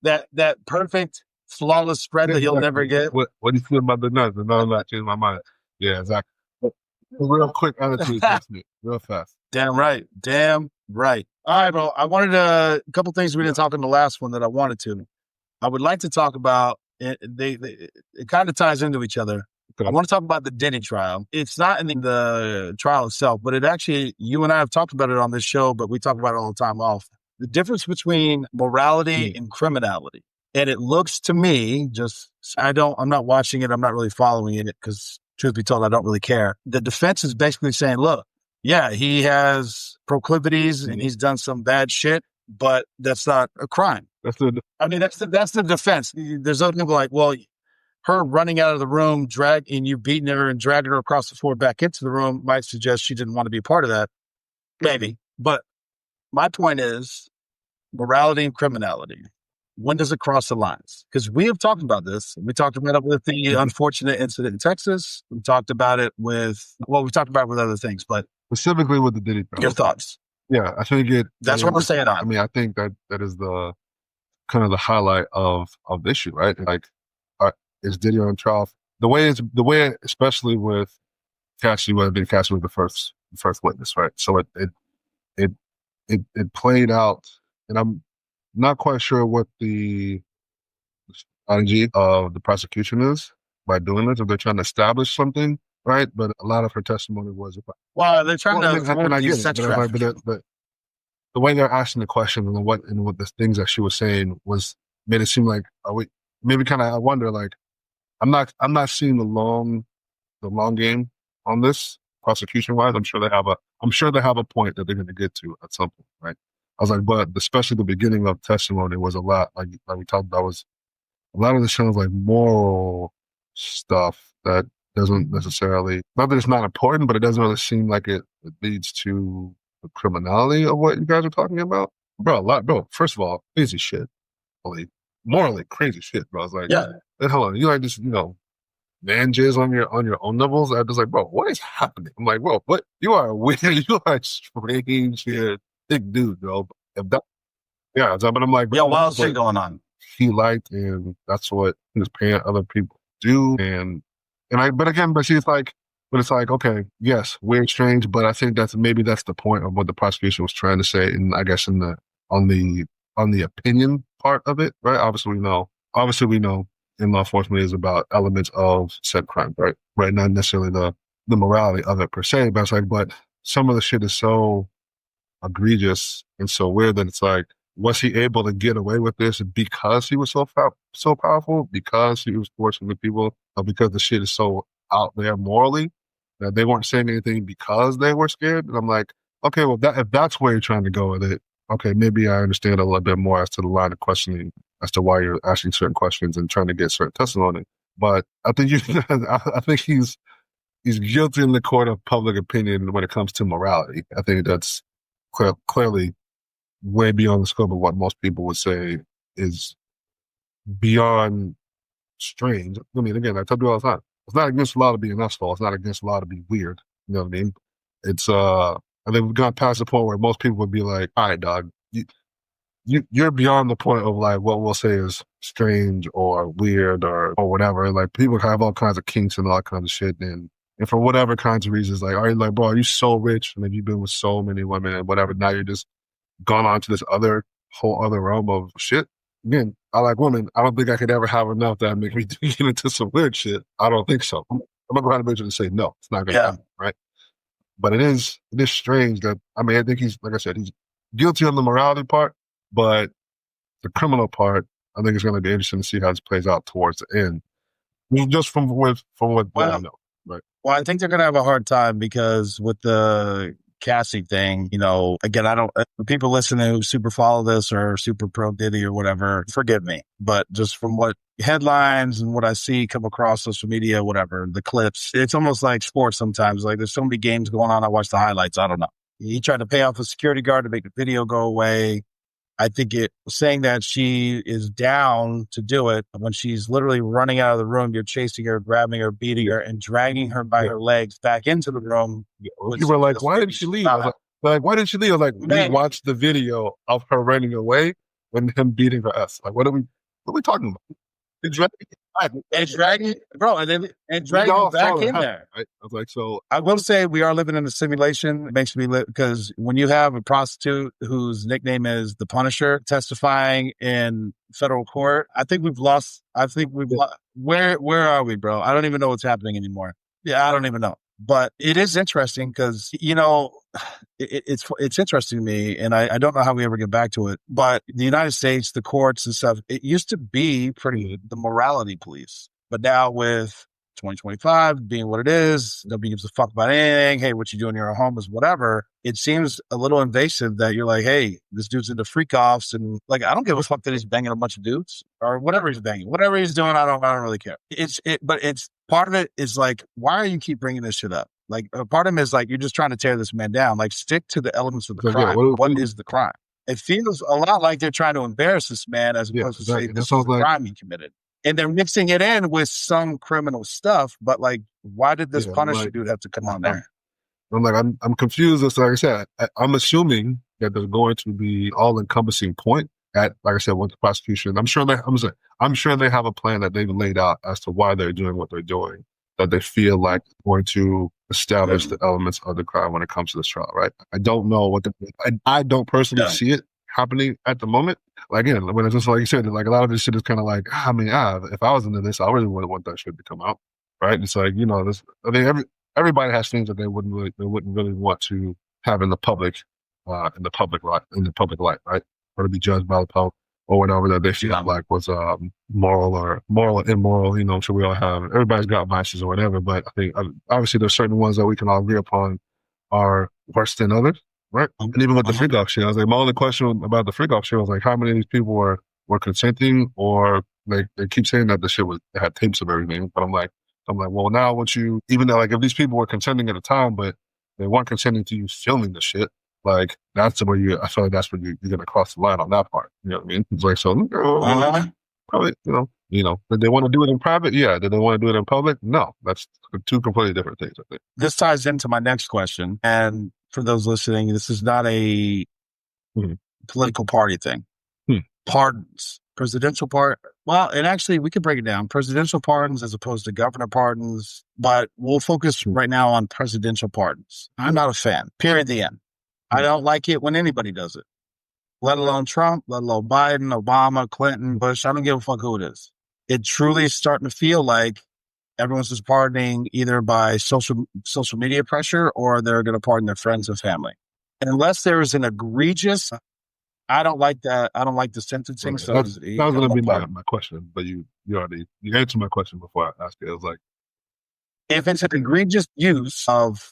that perfect, flawless spread that he'll never get. What do you feel about the nuts? And I'm not changing my mind. Yeah, exactly. Real quick attitude adjustment, real fast. Damn right. All right, bro. I wanted a couple things we didn't talk in the last one that I wanted to. I would like to talk about it. It kind of ties into each other. I want to talk about the Denny trial. It's not in the trial itself, but it actually, you and I have talked about it on this show, but we talk about it all the time off. The difference between morality and criminality. And it looks to me, I'm not watching it. I'm not really following it because truth be told, I don't really care. The defense is basically saying, look, yeah, he has proclivities and he's done some bad shit, but that's not a crime. That's the defense. There's other people like, well, her running out of the room, you beating her and dragging her across the floor back into the room might suggest she didn't want to be a part of that. Maybe. But my point is morality and criminality. When does it cross the lines? Because we have talked about this. We talked about it with the unfortunate incident in Texas. We talked about it with other things, but specifically with the Diddy trial. Your thoughts? Yeah, I think that's what we're saying on. I mean, I think that is the kind of the highlight of the issue, right? Like, is Diddy on trial? The way, especially with Cassie, whether it Cassie was the first witness, right? So it played out, and I'm not quite sure what the strategy of the prosecution is by doing this. If they're trying to establish something, right? But a lot of her testimony was about. Well, they're trying to. But the way they're asking the question and what the things that she was saying made it seem like I wonder, like, I'm not seeing the long game on this prosecution wise. I'm sure they have a point that they're going to get to at some point, right? I was like, but especially the beginning of testimony was a lot, like we talked about, was a lot of this sounds like moral stuff that doesn't necessarily, not that it's not important, but it doesn't really seem like it leads to the criminality of what you guys are talking about. Bro, first of all, crazy shit. Morally crazy shit, bro. I was like, yeah. Hold on, you like just, man jizz on your own levels? I was like, bro, what is happening? I'm like, bro, what? You are weird. You are strange here. Thick dude, bro. But I'm like, yeah, wild shit going on. He liked, and that's what he was paying other people to do. But she's like, it's like, okay, yes, weird, strange, but I think that's the point of what the prosecution was trying to say, and I guess on the opinion part of it, right? Obviously we know in law enforcement is about elements of said crime, right? Right, not necessarily the morality of it per se, but it's like, but some of the shit is so egregious and so weird that it's like, was he able to get away with this because he was so powerful, because he was forcing the people, or because the shit is so out there morally that they weren't saying anything because they were scared? And I'm like, okay, well, if that's where you're trying to go with it, okay, maybe I understand a little bit more as to the line of questioning as to why you're asking certain questions and trying to get certain testimony. But I think I think he's guilty in the court of public opinion when it comes to morality. I think that's clearly way beyond the scope of what most people would say is beyond strange. I mean, again, I tell people all the time, it's not against the law to be an asshole. It's not against the law to be weird. You know what I mean? It's I think we've gone past the point where most people would be like, all right, dog, you're beyond the point of like what we'll say is strange or weird or whatever. Like, people have all kinds of kinks and all kinds of shit, and for whatever kinds of reasons, like, are you like, bro, are you so rich and you've been with so many women and whatever, now you're just gone on to this whole other realm of shit? Again, I like women. I don't think I could ever have enough that make me get into some weird shit. I don't think so. I'm not going to and say no, it's not going to happen, right? But it is strange that, I mean, I think he's, like I said, he's guilty on the morality part, but the criminal part, I think it's going to be interesting to see how this plays out towards the end. I mean, just from what I know, right? Well, I think they're going to have a hard time because with the Cassie thing, again, people listening who super follow this or super pro Diddy or whatever, forgive me, but just from what headlines and what I see come across social media, whatever, the clips. It's almost like sports sometimes. Like there's so many games going on. I watch the highlights. I don't know. He tried to pay off a security guard to make the video go away. I think it saying that she is down to do it when she's literally running out of the room. You're chasing her, grabbing her, beating her, and dragging her by her legs back into the room. You were like, why didn't she leave? I was like, why didn't she leave? I was like, we watched the video of her running away and him beating her ass. Like, what are we talking about? Dragging, bro, and dragging back in there. Right? I was like, so I will say we are living in a simulation. It makes me live because when you have a prostitute whose nickname is the Punisher testifying in federal court, I think we've lost. Where are we, bro? I don't even know what's happening anymore. Yeah, I don't even know. But it is interesting because, it's interesting to me, and I don't know how we ever get back to it. But the United States, the courts and stuff, it used to be pretty the morality police. But now with 2025 being what it is, nobody gives a fuck about anything. Hey, what you doing in your home is whatever. It seems a little invasive that you're like, hey, this dude's into freak offs, and like I don't give a fuck that he's banging a bunch of dudes or whatever he's banging, whatever he's doing. I don't really care. But it's part of it is like, why are you keep bringing this shit up? Like a part of it is like you're just trying to tear this man down. Like stick to the elements of the crime. What is the crime? It feels a lot like they're trying to embarrass this man as opposed to say this is the crime he committed. And they're mixing it in with some criminal stuff, but like, why did this Punisher dude have to come on there? I'm like, I'm confused. As like I said, I'm assuming that there's going to be all-encompassing point at, like I said, with the prosecution. I'm sure they have a plan that they've laid out as to why they're doing what they're doing, that they feel like going to establish the elements of the crime when it comes to this trial, right? I don't know what I don't personally see it happening at the moment. Like, again, when it's just like you said, like a lot of this shit is kind of like, if I was into this, I really wouldn't want that shit to come out, right? It's like, I think everybody has things that they wouldn't really want to have in the public light, right? Or to be judged by the public or whatever that they feel like was moral or immoral. I'm sure we all have. Everybody's got vices or whatever, but I think obviously there's certain ones that we can all agree upon are worse than others. Right. And even with the freak off shit, I was like, my only question about the freak off shit was like, how many of these people were consenting, or like they keep saying that the shit they had tapes of everything. But I'm like, well, now even though like if these people were consenting at the time, but they weren't consenting to you filming the shit, like that's the way I feel like that's where you're going to cross the line on that part. You know what I mean? It's like, so probably, did they want to do it in private? Yeah. Did they want to do it in public? No. That's two completely different things, I think. This ties into my next question. And for those listening, this is not a political party thing. Pardons, presidential pardon. Well, and actually we could break it down. Presidential pardons as opposed to governor pardons, but we'll focus right now on presidential pardons. I'm not a fan, period, the end. I don't like it when anybody does it, let alone Trump, let alone Biden, Obama, Clinton, Bush. I don't give a fuck who it is. It truly is starting to feel like everyone's just pardoning either by social media pressure or they're going to pardon their friends and family. And unless there is an egregious, I don't like that. I don't like the sentencing. Okay. So that was going to be my question, but you answered my question before I asked it. It was like, if it's an egregious use of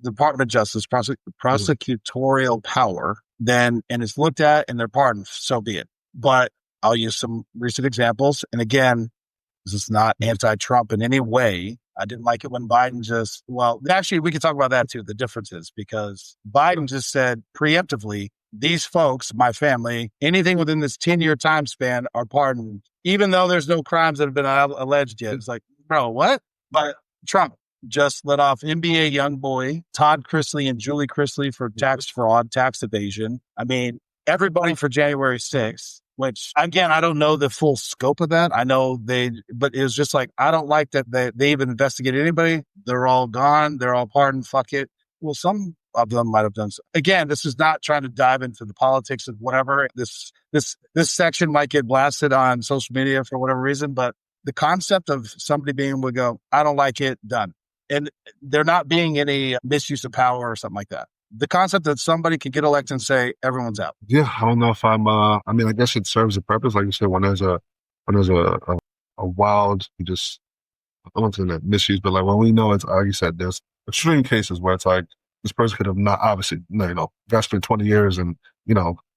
Department of Justice prosecutorial power, then and it's looked at and they're pardoned, so be it. But I'll use some recent examples. And again, this is not anti-Trump in any way. I didn't like it when Biden actually, we can talk about that too, the differences, because Biden just said preemptively, these folks, my family, anything within this 10-year time span are pardoned, even though there's no crimes that have been alleged yet. It's like, bro, what? But Trump just let off NBA YoungBoy, Todd Chrisley and Julie Chrisley for tax fraud, tax evasion. I mean, everybody for January 6th. Which, again, I don't know the full scope of that. I know but it was just like, I don't like that they even investigated anybody. They're all gone. They're all pardoned. Fuck it. Well, some of them might have done so. Again, this is not trying to dive into the politics of whatever. This section might get blasted on social media for whatever reason, but the concept of somebody being able to go, I don't like it, done. And there not being any misuse of power or something like that. The concept that somebody can get elected and say everyone's out. Yeah, I don't know if I'm. I guess it serves a purpose, like you said. When there's a wild, I don't want to say that misuse, but like when we know it's like you said, there's extreme cases where it's like this person could have not obviously, got spent 20 years and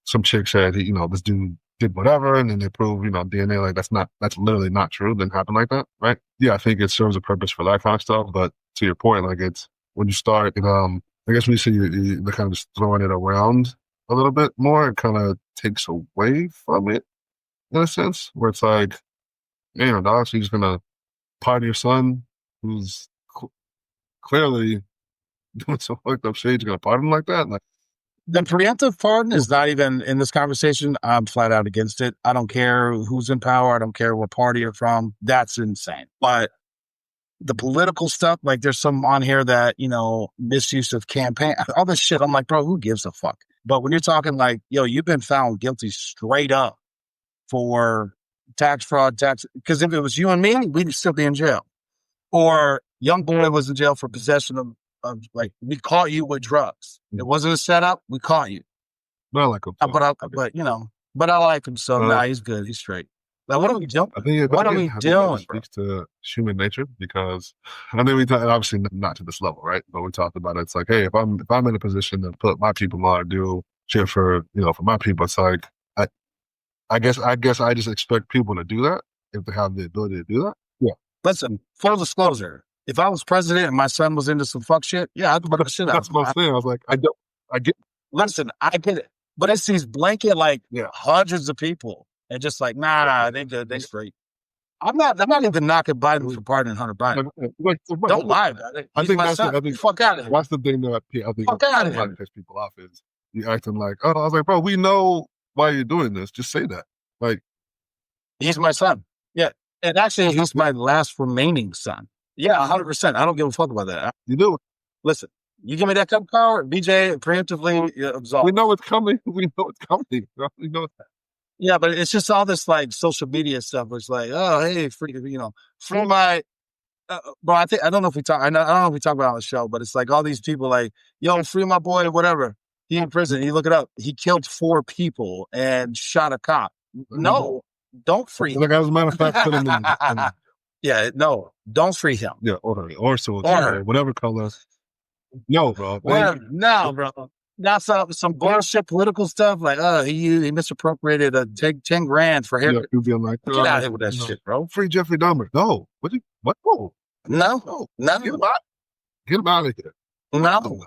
some chick said this dude did whatever, and then they prove, DNA, like that's literally not true, didn't happen like that, right? Yeah, I think it serves a purpose for that kind of stuff, but to your point, like it's, when you start, I guess when you say you're kind of just throwing it around a little bit more, it kind of takes away from it in a sense, where it's like, dog, so you're just gonna pardon your son who's clearly doing some fucked up shit, you're gonna pardon him like that? Like, the preemptive pardon is not even in this conversation. I'm flat out against it. I don't care who's in power. I don't care what party you're from. That's insane. But the political stuff, like there's some on here that, misuse of campaign, all this shit. I'm like, bro, who gives a fuck? But when you're talking like, yo, you've been found guilty straight up for tax fraud, because if it was you and me, we'd still be in jail. Or young boy was in jail for possession of like, we caught you with drugs. It wasn't a setup. We caught you. But I like him. But I like him. So he's good. He's straight. Like, what are we doing? What are we doing? It speaks to human nature, because I think we talked, obviously not to this level, right? But we talked about it. It's like, hey, if I'm in a position to put my people on, to do shit for my people, it's like, I guess I just expect people to do that if they have the ability to do that. Yeah. Listen, full disclosure. If I was president and my son was into some fuck shit, yeah, I'd put the shit out. That's what I'm saying. I was like, I get. Listen, I get it, but it's these blanket hundreds of people, and just like, nah, they good, they straight. I'm not even knocking Biden for pardoning Hunter Biden. Don't lie about it. I think that's fuck out of here. That's the thing that I think fuck out of here. Piss people off is you acting like, oh, I was like, bro, we know why you're doing this. Just say that. Like, he's my son. Yeah, and actually, he's my last remaining son. Yeah, 100%. I don't give a fuck about that. You do. Listen, you give me that cup of power, BJ, preemptively absolved. We know it's coming. We know it's coming. We know that. Yeah, but it's just all this like social media stuff. It's like, oh, hey, free my, bro. I don't know if we talk. I don't know if we talk about it on the show, but it's like all these people like, yo, free my boy, whatever. He in prison. You look it up. He killed 4 people and shot a cop. No, don't free him. Like, as a matter of fact, put him in. Yeah, no, don't free him. Yeah, or whatever color. No, bro. No, bro. That's some bullshit political stuff. Like, he misappropriated 10 grand for hair. Yeah, you'd be like, get out of here with that shit, bro. Free Jeffrey Dahmer. No. What? No. No. Get him out of here. No.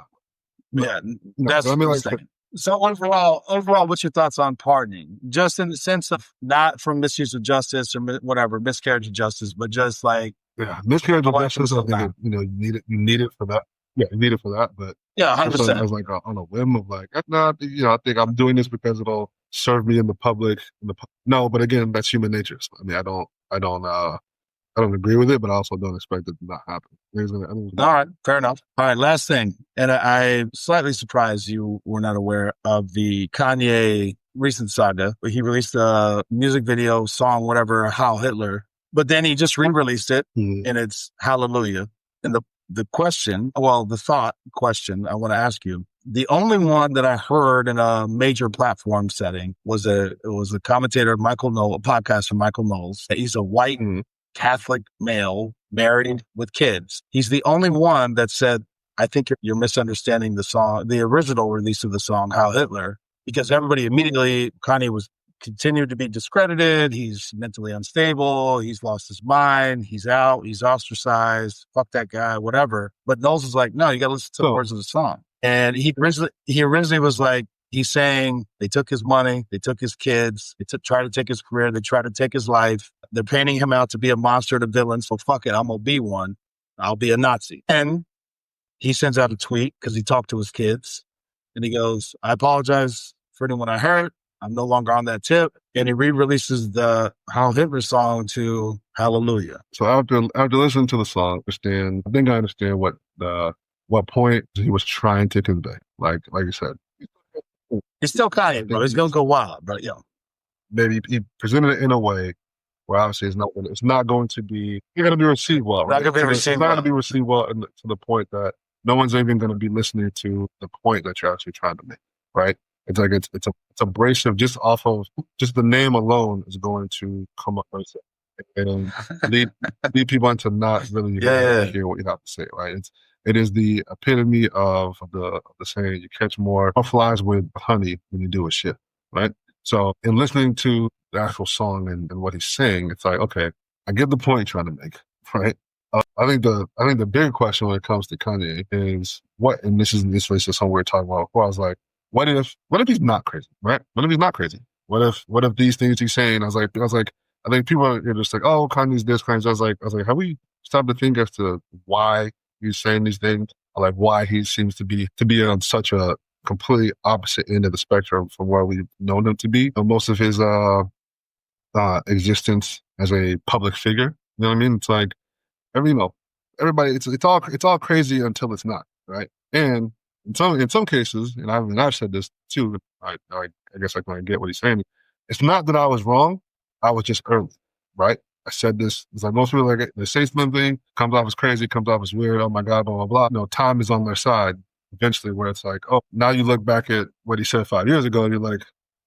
Yeah, that's what I'm saying. So overall, what's your thoughts on pardoning? Just in the sense of not from misuse of justice or whatever, miscarriage of justice, but just like miscarriage of justice. I think you need it for that. Yeah, you need it for that. But 100%. I was like on a whim of like, I think I'm doing this because it'll serve me in the public. No, but again, that's human nature. So, I mean, I don't agree with it, but I also don't expect it to not happen. All right, fair enough. All right, last thing, and I'm slightly surprised you were not aware of the Kanye recent saga, where he released a music video, song, whatever, Heil Hitler, but then he just re-released it, and it's Hallelujah. And the thought question I want to ask you, the only one that I heard in a major platform setting was a commentator, Michael Knowles, a podcaster, Michael Knowles. He's a white Catholic male married with kids. He's the only one that said, I think you're misunderstanding the song, the original release of the song, Heil Hitler, because everybody immediately, Kanye was continued to be discredited. He's mentally unstable. He's lost his mind. He's out. He's ostracized. Fuck that guy, whatever. But Knowles is like, no, you got to listen to the words of the song. And he originally was like, he's saying they took his money, they took his kids, they tried to take his career, they tried to take his life. They're painting him out to be a monster, and a villain. So fuck it, I'm gonna be one. I'll be a Nazi. And he sends out a tweet because he talked to his kids, and he goes, "I apologize for anyone I hurt. I'm no longer on that tip." And he re-releases the Heil Hitler song to Hallelujah. So after listening to the song, I think I understand what point he was trying to convey. Like you said. He's still Kanye, bro. He's gonna go wild, bro. Yeah. Maybe he presented it in a way where obviously it's not going to be received well. Right? It's not going to be received well to the point that no one's even going to be listening to the point that you're actually trying to make. Right? It's like it's abrasive just off of just the name alone is going to come up and lead people into not really hear what you have to say. Right? It is the epitome of the saying, you catch more flies with honey than you do with shit, right? So in listening to the actual song and what he's saying, it's like, okay, I get the point you're trying to make, right? I think the bigger question when it comes to Kanye is what, and this was just something we were talking about before. I was like, what if he's not crazy, right? What if he's not crazy? What if these things he's saying? I was like, I think people are just like, oh, Kanye's this, Kanye's. I was like, have we stopped to think as to why he's saying these things? Or like why he seems to be on such a completely opposite end of the spectrum from where we've known him to be. Most of his existence as a public figure, you know what I mean? It's like everybody, it's all crazy until it's not, right? And in some cases, and I've said this too. I guess I can get what he's saying. It's not that I was wrong. I was just early, right? I said this. It's like most people like they say something, comes off as crazy, comes off as weird. Oh my God, blah blah blah. No, time is on their side. Eventually, where it's like, oh, now you look back at what he said 5 years ago, and you're like,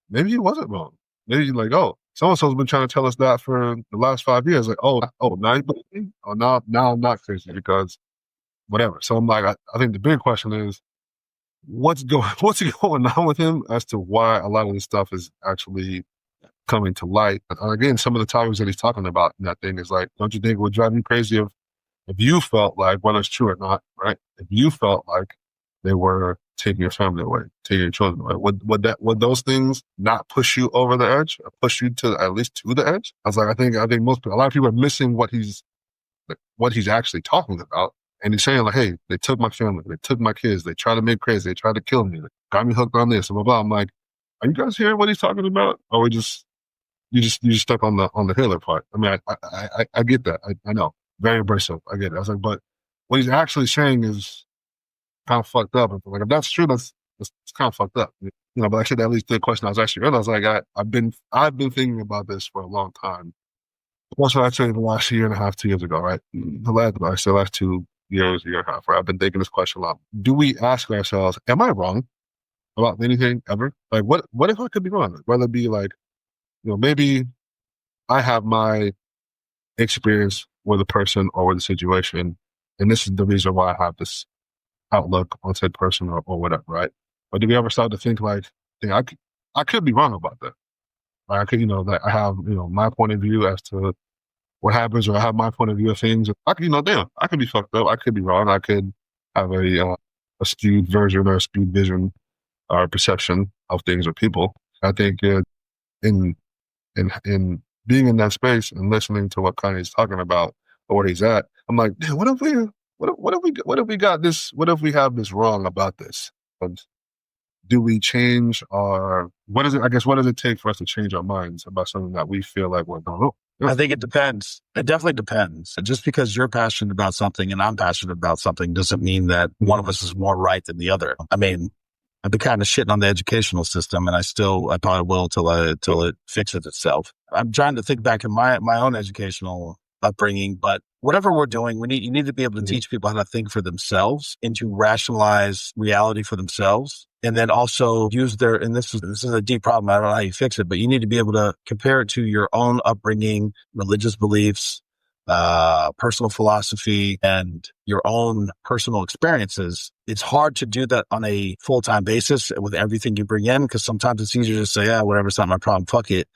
maybe he wasn't wrong. Maybe you're like, oh, so-and-so's been trying to tell us that for the last 5 years. Like, now you believe me? Oh, now I'm not crazy because whatever. So I'm like, I think the big question is, what's going on with him as to why a lot of this stuff is actually coming to light. Again, some of the topics that he's talking about in that thing is like, don't you think it would drive you crazy if you felt like, whether it's true or not, right? If you felt like they were taking your family away, taking your children away, would those things not push you over the edge, or push you to at least to the edge? I was like, I think a lot of people are missing what he's actually talking about. And he's saying like, hey, they took my family, they took my kids, they tried to make crazy, they tried to kill me, they got me hooked on this, and blah blah. I'm like, are you guys hearing what he's talking about, or we just you just stuck on the Hitler part? I mean, I get that. I know, very abrasive. I get it. I was like, but what he's actually saying is kind of fucked up. Like, if that's true, that's kind of fucked up. But actually, that leads to the question I was actually earlier. I was like, I've been thinking about this for a long time. Also, I'd say the last year and a half, 2 years ago, right? The last 2 years, year and a half, right? I've been thinking this question a lot. Do we ask ourselves, am I wrong about anything ever? Like, what if I could be wrong? Whether it be like, maybe I have my experience with a person or with a situation, and this is the reason why I have this outlook on said person or whatever, right? But do we ever start to think like, I could be wrong about that? Like, I could, that I have, my point of view as to what happens, or I have my point of view of things. I could, damn, I could be fucked up. I could be wrong. I could have a skewed version or a skewed vision or perception of things or people. I think in being in that space and listening to what Kanye's talking about or where he's at, I'm like, damn, what if we got this? What if we have this wrong about this? And do we change our? What does it take for us to change our minds about something that we feel like we're going? I think it depends. It definitely depends. Just because you're passionate about something and I'm passionate about something doesn't mean that one of us is more right than the other. I mean, I've been kind of shitting on the educational system, and I probably will till it fixes itself. I'm trying to think back in my own educational upbringing, but whatever we're doing, you need to be able to teach people how to think for themselves and to rationalize reality for themselves. And then also use and this is a deep problem. I don't know how you fix it, but you need to be able to compare it to your own upbringing, religious beliefs, personal philosophy, and your own personal experiences. It's hard to do that on a full-time basis with everything you bring in, because sometimes it's easier to say, whatever, it's not my problem, fuck it.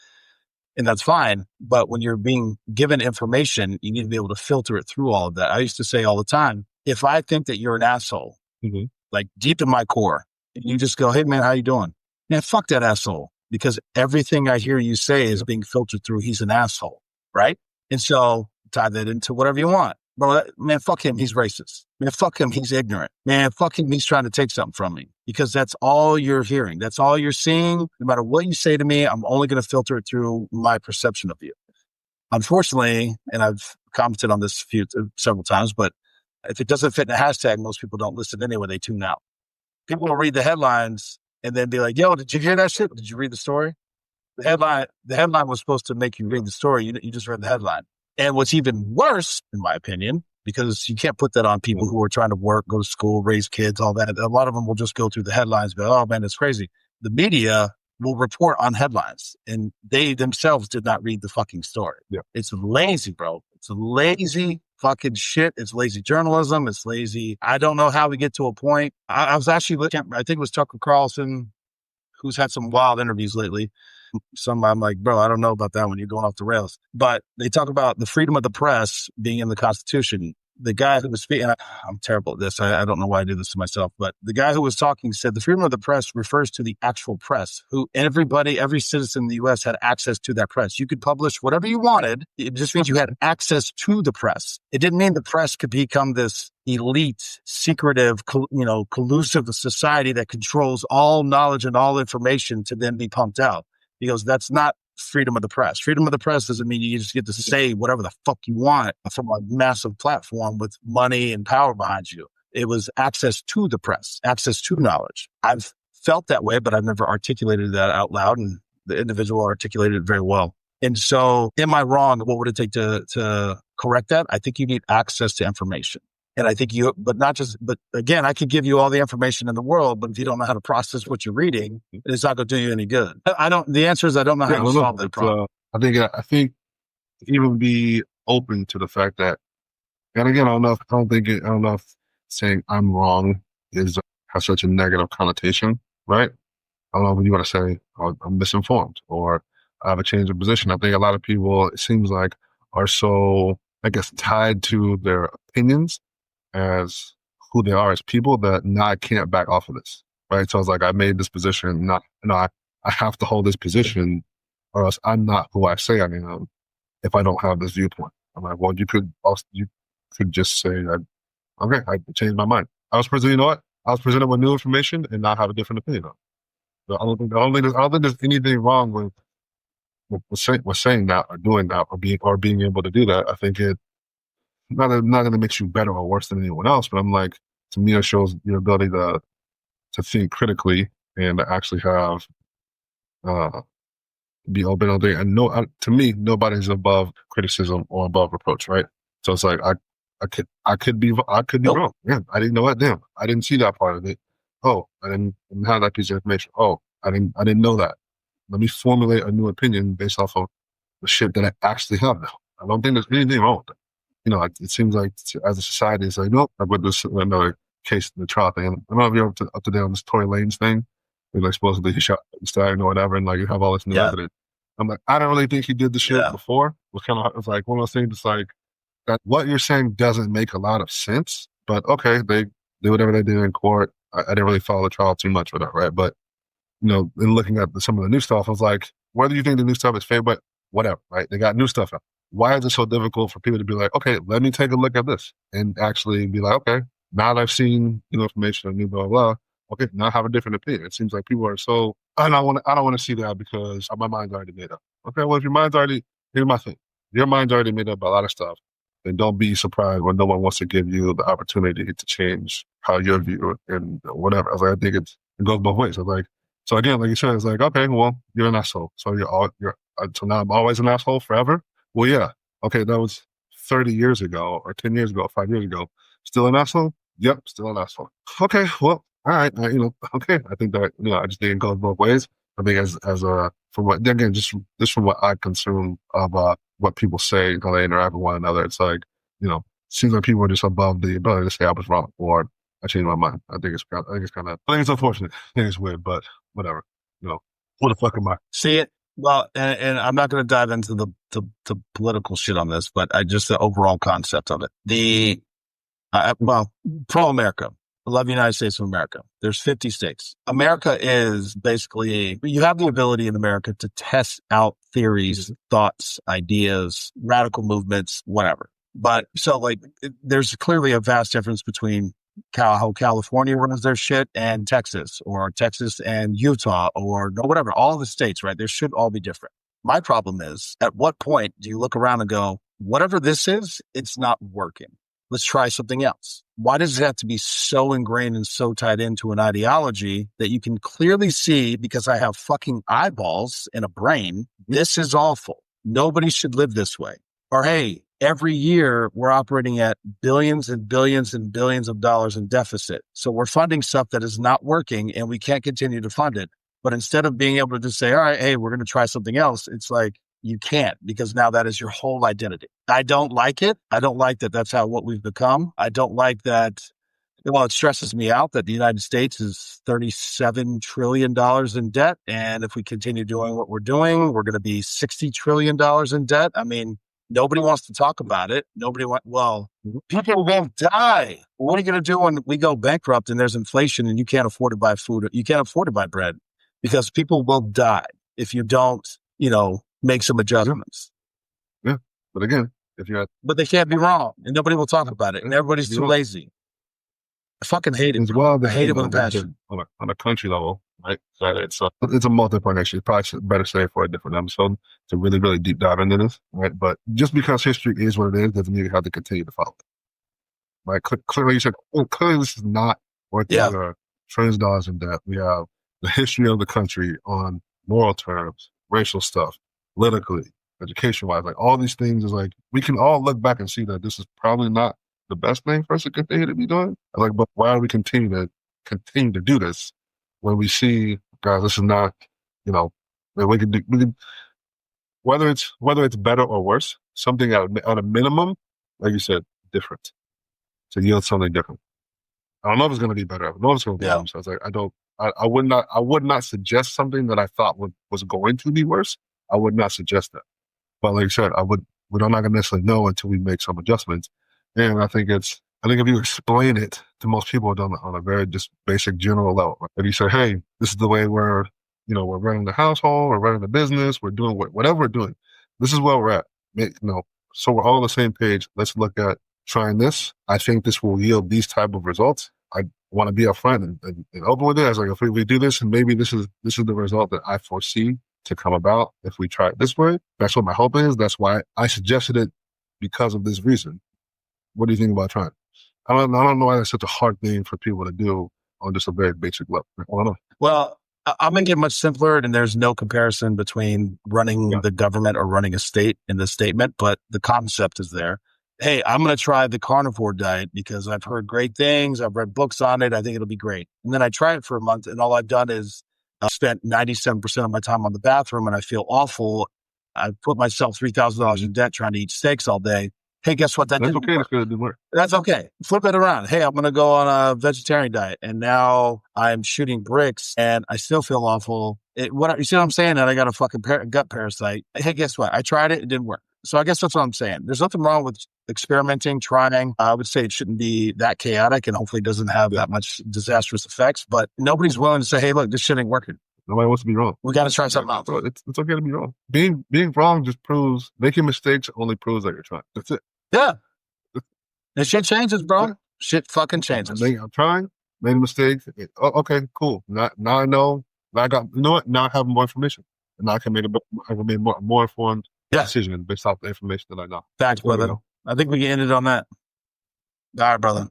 And that's fine. But when you're being given information, you need to be able to filter it through all of that. I used to say all the time, if I think that you're an asshole, like deep in my core, you just go, hey man, how you doing? Man, fuck that asshole. Because everything I hear you say is being filtered through, he's an asshole, right? And so tie that into whatever you want. Bro, man, fuck him, he's racist. Man, fuck him, he's ignorant. Man, fuck him, he's trying to take something from me. Because that's all you're hearing. That's all you're seeing. No matter what you say to me, I'm only going to filter it through my perception of you. Unfortunately, and I've commented on this several times, but if it doesn't fit in a hashtag, most people don't listen anyway, they tune out. People will read the headlines and then be like, yo, did you hear that shit? Did you read the story? The headline was supposed to make you read the story. You just read the headline. And what's even worse, in my opinion, because you can't put that on people who are trying to work, go to school, raise kids, all that. A lot of them will just go through the headlines, but oh man, it's crazy. The media will report on headlines, and they themselves did not read the fucking story. Yeah. It's lazy, bro. It's lazy fucking shit. It's lazy journalism. It's lazy. I don't know how we get to a point. I was actually looking, I think it was Tucker Carlson who's had some wild interviews lately. Some I'm like, bro, I don't know about that one. You're going off the rails. But they talk about the freedom of the press being in the Constitution. The guy who was speaking, I'm terrible at this. I don't know why I do this to myself, but the guy who was talking said the freedom of the press refers to the actual press, who every citizen in the U.S. had access to that press. You could publish whatever you wanted. It just means you had access to the press. It didn't mean the press could become this elite, secretive, collusive society that controls all knowledge and all information to then be pumped out. He goes, that's not freedom of the press. Freedom of the press doesn't mean you just get to say whatever the fuck you want from a massive platform with money and power behind you. It was access to the press, access to knowledge. I've felt that way, but I've never articulated that out loud, and the individual articulated it very well. And so, am I wrong? What would it take to correct that? I think you need access to information. And I think but again, I could give you all the information in the world, but if you don't know how to process what you're reading, it's not going to do you any good. The answer is I don't know how to solve that problem. I think even be open to the fact that, and again, I don't know if saying I'm wrong has such a negative connotation, right? I don't know if you want to say, oh, I'm misinformed or I have a change of position. I think a lot of people, it seems like, are so, I guess, tied to their opinions as who they are as people that now I can't back off of this, right? So it's like I made this position, I have to hold this position or else I'm not who I say I am if I don't have this viewpoint. I'm like, well, you could just say, okay, I changed my mind. I was presented with new information and not have a different opinion on it. So I don't think there's anything wrong with saying that or doing that or being able to do that. I think it not that it makes you better or worse than anyone else, but I'm like, to me, it shows your ability to think critically and to actually have be open all day. And to me, nobody's above criticism or above reproach, right? So it's like I could be wrong. Yeah, I didn't know that. Damn, I didn't see that part of it. Oh, I didn't have that piece of information. Oh, I didn't know that. Let me formulate a new opinion based off of the shit that I actually have now. I don't think there's anything wrong with that. It seems like as a society, it's like, nope, I've got this another case in the trial thing. I don't know if you're up to date on this Tory Lanez thing. Where, like, supposedly he shot Stein or whatever, and like you have all this new evidence. I'm like, I don't really think he did the shit before. It's like one of those things. It's like that what you're saying doesn't make a lot of sense. But okay, they did whatever they did in court. I didn't really follow the trial too much with that, right? But in looking at some of the new stuff, I was like, whether you think the new stuff is fair, but whatever, right? They got new stuff out. Why is it so difficult for people to be like, okay, let me take a look at this and actually be like, okay, now that I've seen new information and new blah, blah, okay, now I have a different opinion. It seems like people are so, I don't want to see that because my mind's already made up. Okay, well, if your mind's already, here's my thing. Your mind's already made up a lot of stuff, then don't be surprised when no one wants to give you the opportunity to change how you view it and whatever. I was like, I think it goes both ways. I was like, so again, like you said, it's like, okay, well, you're an asshole. So so now I'm always an asshole forever? Well, yeah. Okay, that was 30 years ago or 10 years ago, 5 years ago. Still an asshole? Yep, still an asshole. Okay, well, all right. Okay. I think that, I just think it goes both ways. I think from what I consume of what people say, how they interact with one another, it's like, seems like people are just above the ability to say I was wrong or I changed my mind. I think it's unfortunate. I think it's weird, but whatever. What the fuck am I? See it? Well, and I'm not going to dive into the political shit on this, but just the overall concept of it. Pro-America. I love the United States of America. There's 50 states. America is basically, you have the ability in America to test out theories, thoughts, ideas, radical movements, whatever. But so there's clearly a vast difference between how California runs their shit and Texas, or Texas and Utah, or whatever, all the states, right? They should all be different. My problem is, at what point do you look around and go, whatever this is, it's not working. Let's try something else. Why does it have to be so ingrained and so tied into an ideology that you can clearly see, because I have fucking eyeballs and a brain, this is awful. Nobody should live this way. Or, hey, every year we're operating at billions and billions and billions of dollars in deficit. So we're funding stuff that is not working and we can't continue to fund it. But instead of being able to just say, all right, hey, we're going to try something else, it's like, you can't, because now that is your whole identity. I don't like it. I don't like that that's what we've become. I don't like that Well, it stresses me out that the United States is $37 trillion in debt. And if we continue doing what we're doing, we're going to be $60 trillion in debt. I mean, nobody wants to talk about it. Well, people will die. What are you going to do when we go bankrupt and there's inflation and you can't afford to buy food? You can't afford to buy bread because people will die if you don't, make some adjustments. Yeah. But again, but they can't be wrong and nobody will talk about it and everybody's too lazy. I fucking hate it. I hate it with a passion. On a country level, right? That it's a multi-part issue. Probably better say for a different episode to really, really deep dive into this, right? But just because history is what it is doesn't mean you have to continue to follow it, right? Clearly, you said, clearly this is not worth trillions of dollars in debt. We have the history of the country on moral terms, racial stuff, politically, education-wise, like all these things is like, we can all look back and see that this is probably not the best thing for us to continue to be doing. Like, but why do we continue to do this when we see, guys, this is not, we can whether it's better or worse, something at a minimum, like you said, different. To yield something different. I don't know if it's going to be better. I don't know if it's going to be worse. I was like, I would not suggest something that I thought was going to be worse. I would not suggest that. But like you said, we're not going to necessarily know until we make some adjustments. And I think if you explain it to most people on a very just basic general level, if you say, hey, this is the way we're running the household, we're running the business, we're doing whatever we're doing, this is where we're at. So we're all on the same page. Let's look at trying this. I think this will yield these type of results. I want to be upfront and open with it. I was like, if we do this and maybe this is the result that I foresee to come about if we try it this way. That's what my hope is. That's why I suggested it because of this reason. What do you think about trying? I don't know why that's such a hard thing for people to do on just a very basic level. I don't know. Well, I'll make it much simpler, and there's no comparison between running the government or running a state in the statement, but the concept is there. Hey, I'm going to try the carnivore diet because I've heard great things. I've read books on it. I think it'll be great. And then I try it for a month, and all I've done is spent 97% of my time on the bathroom, and I feel awful. I put myself $3,000 in debt trying to eat steaks all day. Hey, guess what? That's okay. That's good. It didn't work. That's okay. Flip it around. Hey, I'm going to go on a vegetarian diet, and now I'm shooting bricks, and I still feel awful. You see what I'm saying? And I got a fucking gut parasite. Hey, guess what? I tried it. It didn't work. So I guess that's what I'm saying. There's nothing wrong with experimenting, trying. I would say it shouldn't be that chaotic, and hopefully it doesn't have that much disastrous effects. But nobody's willing to say, hey, look, this shit ain't working. Nobody wants to be wrong. We got to try something else. Bro, it's okay to be wrong. Being wrong just proves, making mistakes only proves that you're trying. That's it. Yeah. And shit changes, bro. Shit fucking changes. I'm trying, made a mistake. Okay, cool. Now I know. Now I have more information. And now I can make a more informed decision based off the information that I know. Facts, brother. I think we can end it on that. All right, brother.